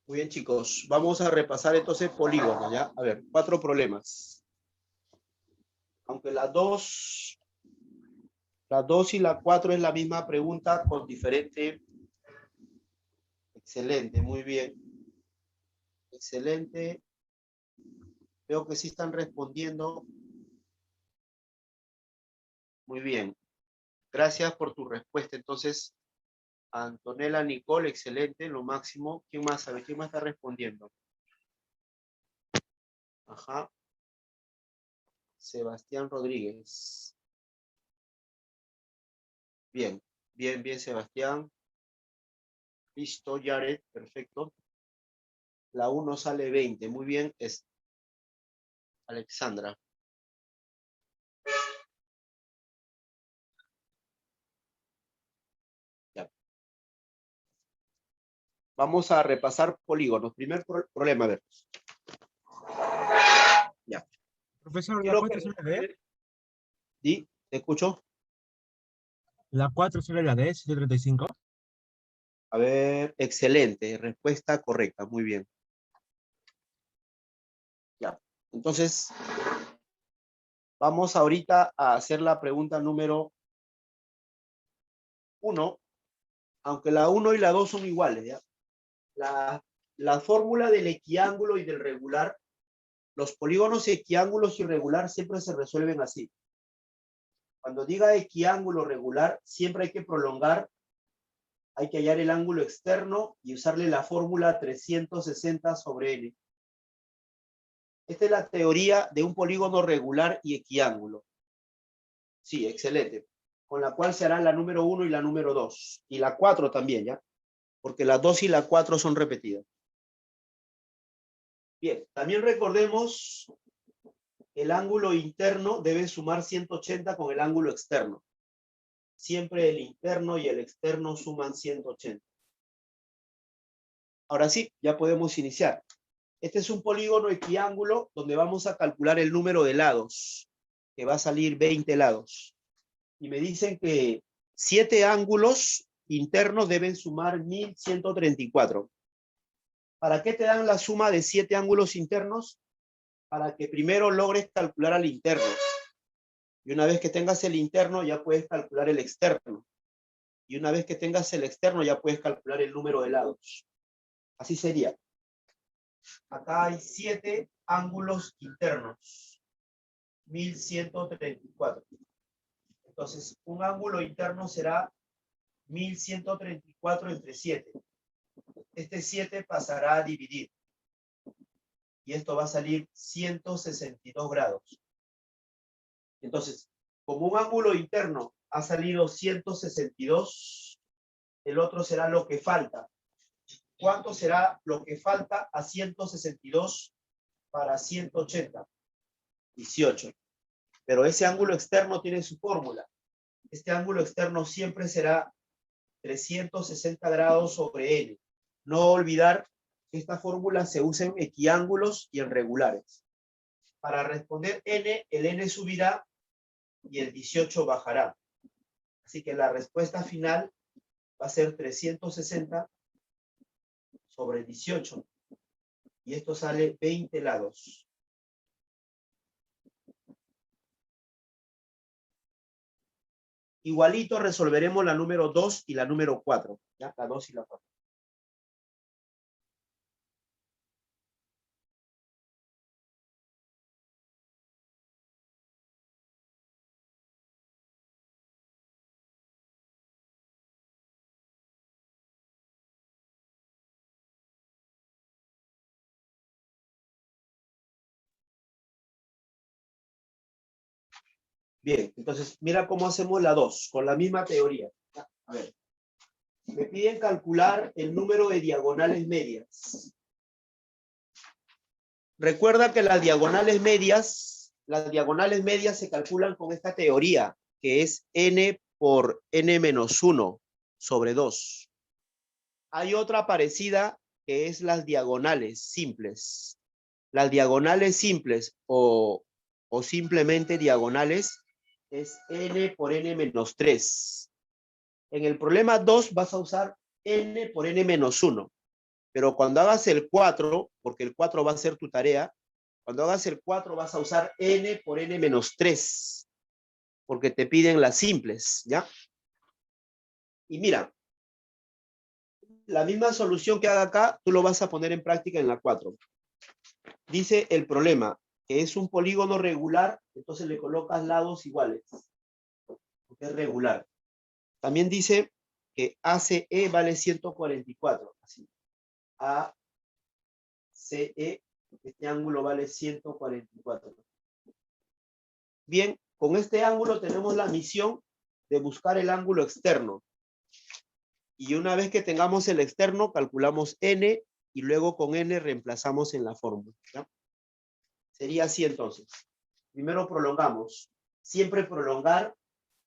Muy bien, chicos. Vamos a repasar entonces polígonos, ¿ya? A ver, 4 problemas. Aunque las dos y la 4 es la misma pregunta con diferente. Excelente, muy bien. Excelente. Veo que sí están respondiendo. Muy bien. Gracias por tu respuesta. Entonces, Antonella Nicole, excelente, lo máximo. ¿Quién más sabe? ¿Quién más está respondiendo? Ajá. Sebastián Rodríguez. Bien, bien, bien, Sebastián. Listo, Jared, perfecto. La 1 sale 20. Muy bien, es Alexandra. Ya. Vamos a repasar polígonos. Primer problema, a ver. Ya. Profesor, ¿la Quiero 4 sobre la D? ¿Sí? ¿Te escucho? ¿La 4 sobre la D, 735? A ver, excelente. Respuesta correcta, muy bien. Ya. Entonces, vamos ahorita a hacer la pregunta número 1, aunque la 1 y la 2 son iguales, ¿ya? La fórmula del equiángulo y del regular, los polígonos equiángulos y regular siempre se resuelven así. Cuando diga equiángulo regular, siempre hay que prolongar, hay que hallar el ángulo externo y usarle la fórmula 360 sobre N. Esta es la teoría de un polígono regular y equiángulo. Sí, excelente. Con la cual se hará la número 1 y la número 2. Y la 4 también, ¿ya? Porque la 2 y la 4 son repetidas. Bien, también recordemos que el ángulo interno debe sumar 180 con el ángulo externo. Siempre el interno y el externo suman 180. Ahora sí, ya podemos iniciar. Este es un polígono equiángulo donde vamos a calcular el número de lados, que va a salir 20 lados. Y me dicen que 7 ángulos internos deben sumar 1134. ¿Para qué te dan la suma de 7 ángulos internos? Para que primero logres calcular al interno. Y una vez que tengas el interno, ya puedes calcular el externo. Y una vez que tengas el externo, ya puedes calcular el número de lados. Así sería. Acá hay 7 ángulos internos. 1134. Entonces, un ángulo interno será 1134 entre 7. Este 7 pasará a dividir. Y esto va a salir 162 grados. Entonces, como un ángulo interno ha salido 162, el otro será lo que falta. ¿Cuánto será lo que falta a 162 para 180? 18. Pero ese ángulo externo tiene su fórmula. Este ángulo externo siempre será 360 grados sobre N. No olvidar que esta fórmula se usa en equiángulos y en regulares. Para responder N, el N subirá y el 18 bajará. Así que la respuesta final va a ser 360 sobre 18. Y esto sale 20 lados. Igualito resolveremos la número 2 y la número 4. ¿Ya? La 2 y la 4. Bien, entonces mira cómo hacemos la 2, con la misma teoría. A ver, me piden calcular el número de diagonales medias. Recuerda que las diagonales medias se calculan con esta teoría, que es n por n-1 sobre 2. Hay otra parecida que es las diagonales simples. Las diagonales simples o simplemente diagonales es n por n-3. En el problema 2 vas a usar n por n-1. Pero cuando hagas el 4, porque el 4 va a ser tu tarea, cuando hagas el 4 vas a usar n por n-3. Porque te piden las simples, ¿ya? Y mira, la misma solución que haga acá, tú lo vas a poner en práctica en la 4. Dice el problema, que es un polígono regular, entonces le colocas lados iguales, porque es regular. También dice que ACE vale 144. Así. ACE, este ángulo vale 144. Bien, con este ángulo tenemos la misión de buscar el ángulo externo. Y una vez que tengamos el externo, calculamos n y luego con n reemplazamos en la fórmula, ¿ya? Sería así entonces. Primero prolongamos. Siempre prolongar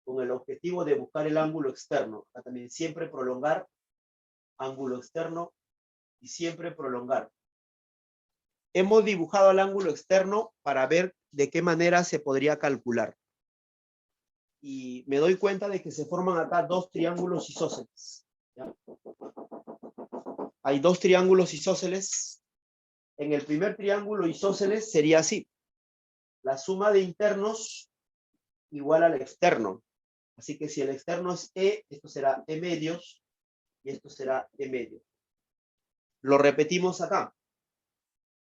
con el objetivo de buscar el ángulo externo. Acá también siempre prolongar, ángulo externo y siempre prolongar. Hemos dibujado el ángulo externo para ver de qué manera se podría calcular. Y me doy cuenta de que se forman acá dos triángulos isósceles, ¿ya? Hay dos triángulos isósceles. En el primer triángulo isósceles sería así. La suma de internos igual al externo. Así que si el externo es E, esto será E medios y esto será E medios. Lo repetimos acá.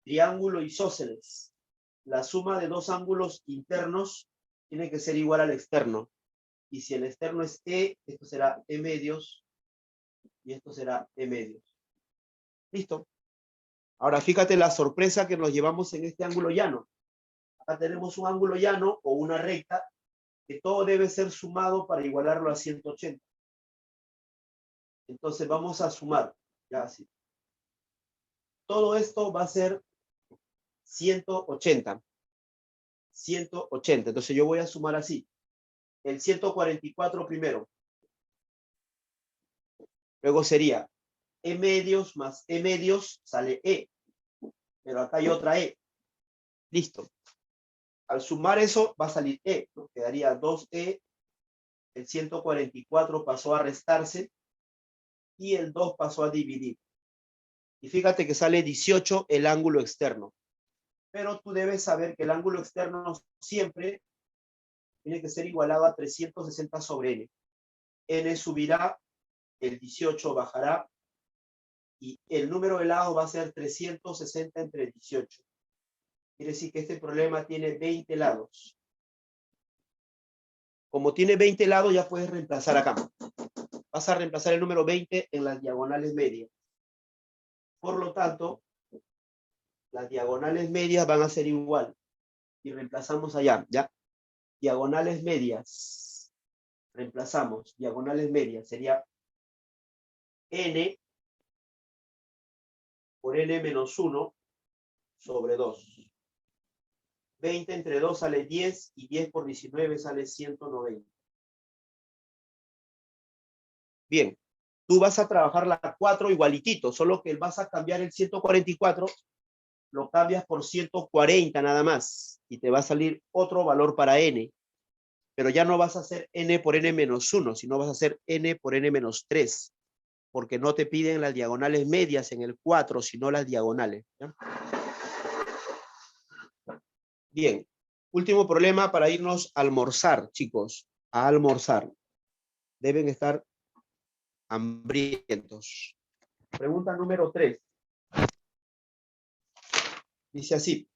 Triángulo isósceles. La suma de dos ángulos internos tiene que ser igual al externo. Y si el externo es E, esto será E medios y esto será E medios. ¿Listo? Ahora fíjate la sorpresa que nos llevamos en este ángulo llano. Acá tenemos un ángulo llano o una recta que todo debe ser sumado para igualarlo a 180. Entonces vamos a sumar. Ya así. Todo esto va a ser 180. 180. Entonces yo voy a sumar así. El 144 primero. Luego sería E medios más E medios sale E. Pero acá hay otra E. Listo. Al sumar eso va a salir E, ¿no? Quedaría 2E El 144 pasó a restarse y el 2 pasó a dividir. Y fíjate que sale 18 el ángulo externo. Pero tú debes saber que el ángulo externo siempre tiene que ser igualado a 360 sobre n. N subirá, el 18 bajará, y el número de lados va a ser 360 entre 18. Quiere decir que este problema tiene 20 lados. Como tiene 20 lados, ya puedes reemplazar acá. Vas a reemplazar el número 20 en las diagonales medias. Por lo tanto, las diagonales medias van a ser igual. Y reemplazamos allá, ¿ya? Diagonales medias. Reemplazamos. Diagonales medias. Sería n por n menos 1 sobre 2. 20 entre 2 sale 10 y 10 por 19 sale 190. Bien, tú vas a trabajar la 4 igualitito, solo que vas a cambiar el 144, lo cambias por 140 nada más y te va a salir otro valor para n. Pero ya no vas a hacer n por n menos 1, sino vas a hacer n por n menos 3, porque no te piden las diagonales medias en el 4, sino las diagonales, ¿ya? Bien, último problema para irnos a almorzar, chicos, a almorzar. Deben estar hambrientos. Pregunta número 3. Dice así.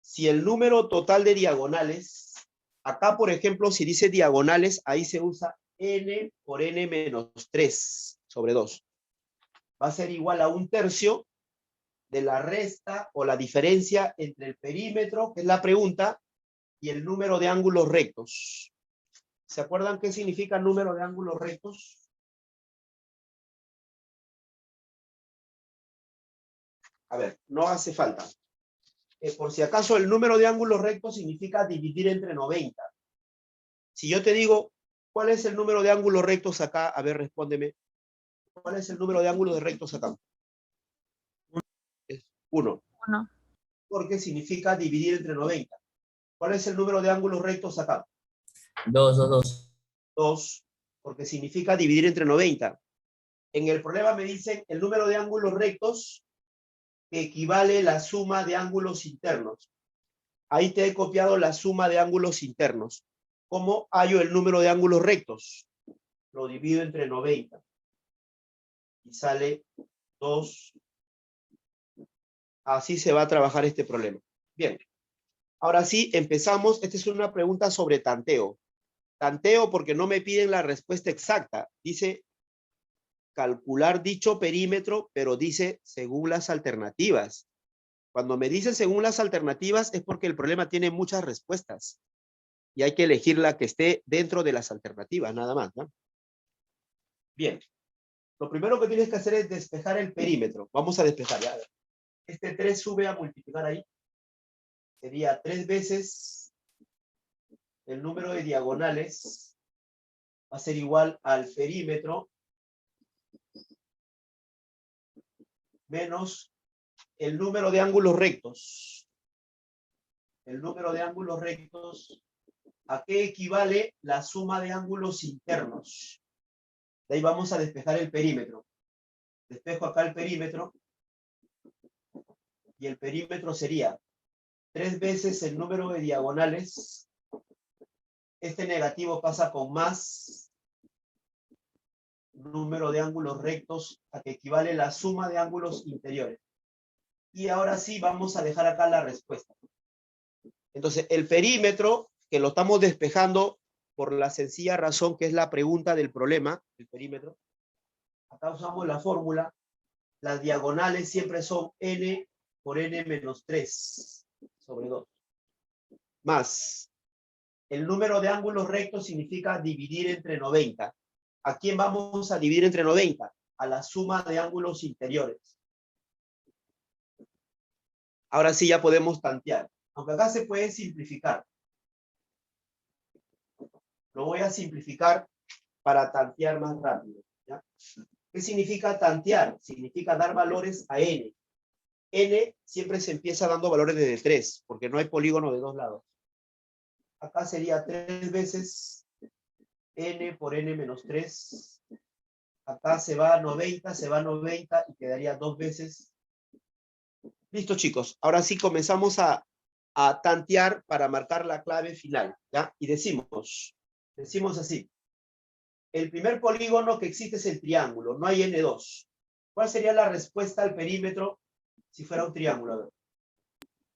Si el número total de diagonales, acá por ejemplo, si dice diagonales, ahí se usa n por n menos 3 sobre 2. Va a ser igual a 1/3 de la resta o la diferencia entre el perímetro, que es la pregunta, y el número de ángulos rectos. ¿Se acuerdan qué significa número de ángulos rectos? A ver, no hace falta. Por si acaso, el número de ángulos rectos significa dividir entre 90. Si yo te digo, ¿cuál es el número de ángulos rectos acá? A ver, respóndeme. ¿Cuál es el número de ángulos rectos acá? 1. 1. Porque significa dividir entre 90. ¿Cuál es el número de ángulos rectos acá? 2. 2, porque significa dividir entre 90. En el problema me dicen el número de ángulos rectos que equivale a la suma de ángulos internos. Ahí te he copiado la suma de ángulos internos. ¿Cómo hallo el número de ángulos rectos? Lo divido entre 90. Y sale 2. Así se va a trabajar este problema. Bien. Ahora sí, empezamos. Esta es una pregunta sobre tanteo. Tanteo porque no me piden la respuesta exacta. Dice calcular dicho perímetro, pero dice según las alternativas. Cuando me dice según las alternativas es porque el problema tiene muchas respuestas. Y hay que elegir la que esté dentro de las alternativas, nada más, ¿no? Bien. Lo primero que tienes que hacer es despejar el perímetro. Vamos a despejar, ya. Este 3 sube a multiplicar ahí. Sería 3 veces el número de diagonales. Va a ser igual al perímetro menos el número de ángulos rectos. El número de ángulos rectos, ¿a qué equivale la suma de ángulos internos? De ahí vamos a despejar el perímetro. Despejo acá el perímetro. Y el perímetro sería 3 veces el número de diagonales. Este negativo pasa con más número de ángulos rectos, a que equivale la suma de ángulos interiores. Y ahora sí vamos a dejar acá la respuesta. Entonces, el perímetro, que lo estamos despejando por la sencilla razón que es la pregunta del problema, el perímetro, acá usamos la fórmula, las diagonales siempre son n por n menos 3 sobre 2. Más, el número de ángulos rectos significa dividir entre 90. ¿A quién vamos a dividir entre 90? A la suma de ángulos interiores. Ahora sí ya podemos tantear. Aunque acá se puede simplificar. Lo voy a simplificar para tantear más rápido, ¿ya? ¿Qué significa tantear? Significa dar valores a n. N siempre se empieza dando valores desde 3, porque no hay polígono de dos lados. Acá sería 3 veces n por n menos 3. Acá se va a 90, se va a 90 y quedaría 2 veces. Listo, chicos. Ahora sí comenzamos a tantear para marcar la clave final, ¿ya? Y decimos así. El primer polígono que existe es el triángulo, no hay N2. ¿Cuál sería la respuesta al perímetro si fuera un triángulo? A ver.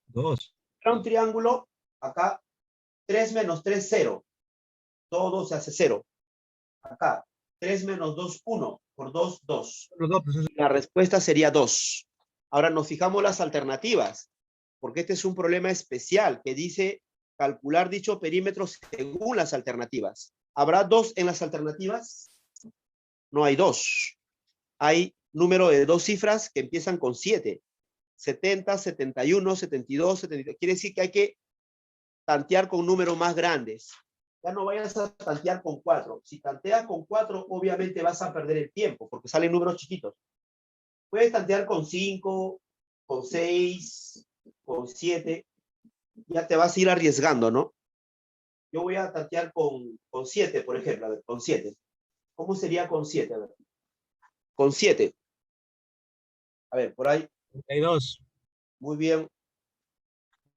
2. Si fuera un triángulo, acá 3 menos 3, 0. Todo se hace 0. Acá 3 menos 2, 1. Por 2, 2. Los dos, pues, La respuesta sería 2. Ahora nos fijamos las alternativas, porque este es un problema especial que dice calcular dicho perímetro según las alternativas. ¿Habrá 2 en las alternativas? No hay 2. Hay número de 2 cifras que empiezan con 7. 70, 71, 72, 73. Quiere decir que hay que tantear con números más grandes. Ya no vayas a tantear con 4. Si tanteas con 4, obviamente vas a perder el tiempo, porque salen números chiquitos. Puedes tantear con 5, con 6, con 7. Ya te vas a ir arriesgando, ¿no? Yo voy a tantear con 7, por ejemplo. A ver, con 7. ¿Cómo sería con 7? A ver. Con 7. A ver, por ahí. 32. Muy bien.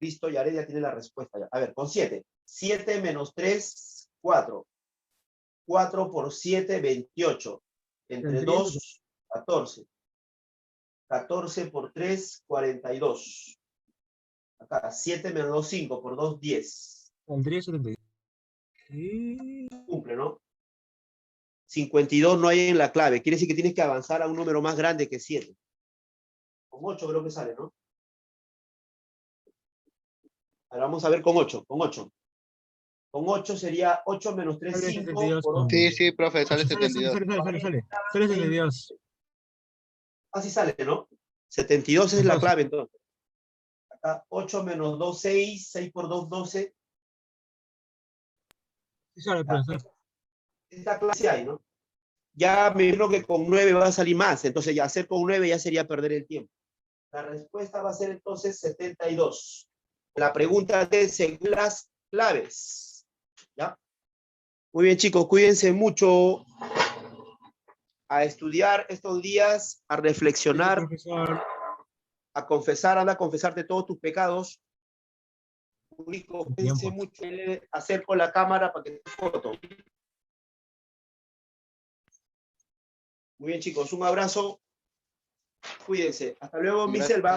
Listo, Yared ya tiene la respuesta. Ya. A ver, con 7. 7 menos 3, 4. 4 por 7, 28. Entre 2, 14. 14 por 3, 42. Acá, 7 menos 2, 5. Por 2, 10. Saldría 72. Sí. Cumple, ¿no? 52 no hay en la clave. Quiere decir que tienes que avanzar a un número más grande que 7. Con 8 creo que sale, ¿no? Ahora vamos a ver con 8. Con 8. Con 8 sería 8 menos 3, Sale 5. 72 Por con- 8. Sí, profe, sale Sale 72. 72. Así sale, ¿no? 72 es la 2. clave, entonces. Acá 8 menos 2, 6. 6 por 2, 12. Sí sale, profesor. Esta clase hay, ¿no? Ya me imagino que con 9 va a salir más. Entonces ya hacer con 9 ya sería perder el tiempo. La respuesta va a ser entonces 72. La pregunta de según las claves. ¿Ya? Muy bien, chicos, cuídense mucho. A estudiar estos días, a reflexionar, Profesor. a confesar, anda a confesarte todos tus pecados. Único, cuídense Tiempo. mucho, hacer con la cámara para que te foto. Muy bien, chicos, un abrazo. Cuídense. Hasta luego, Gracias. Miselva.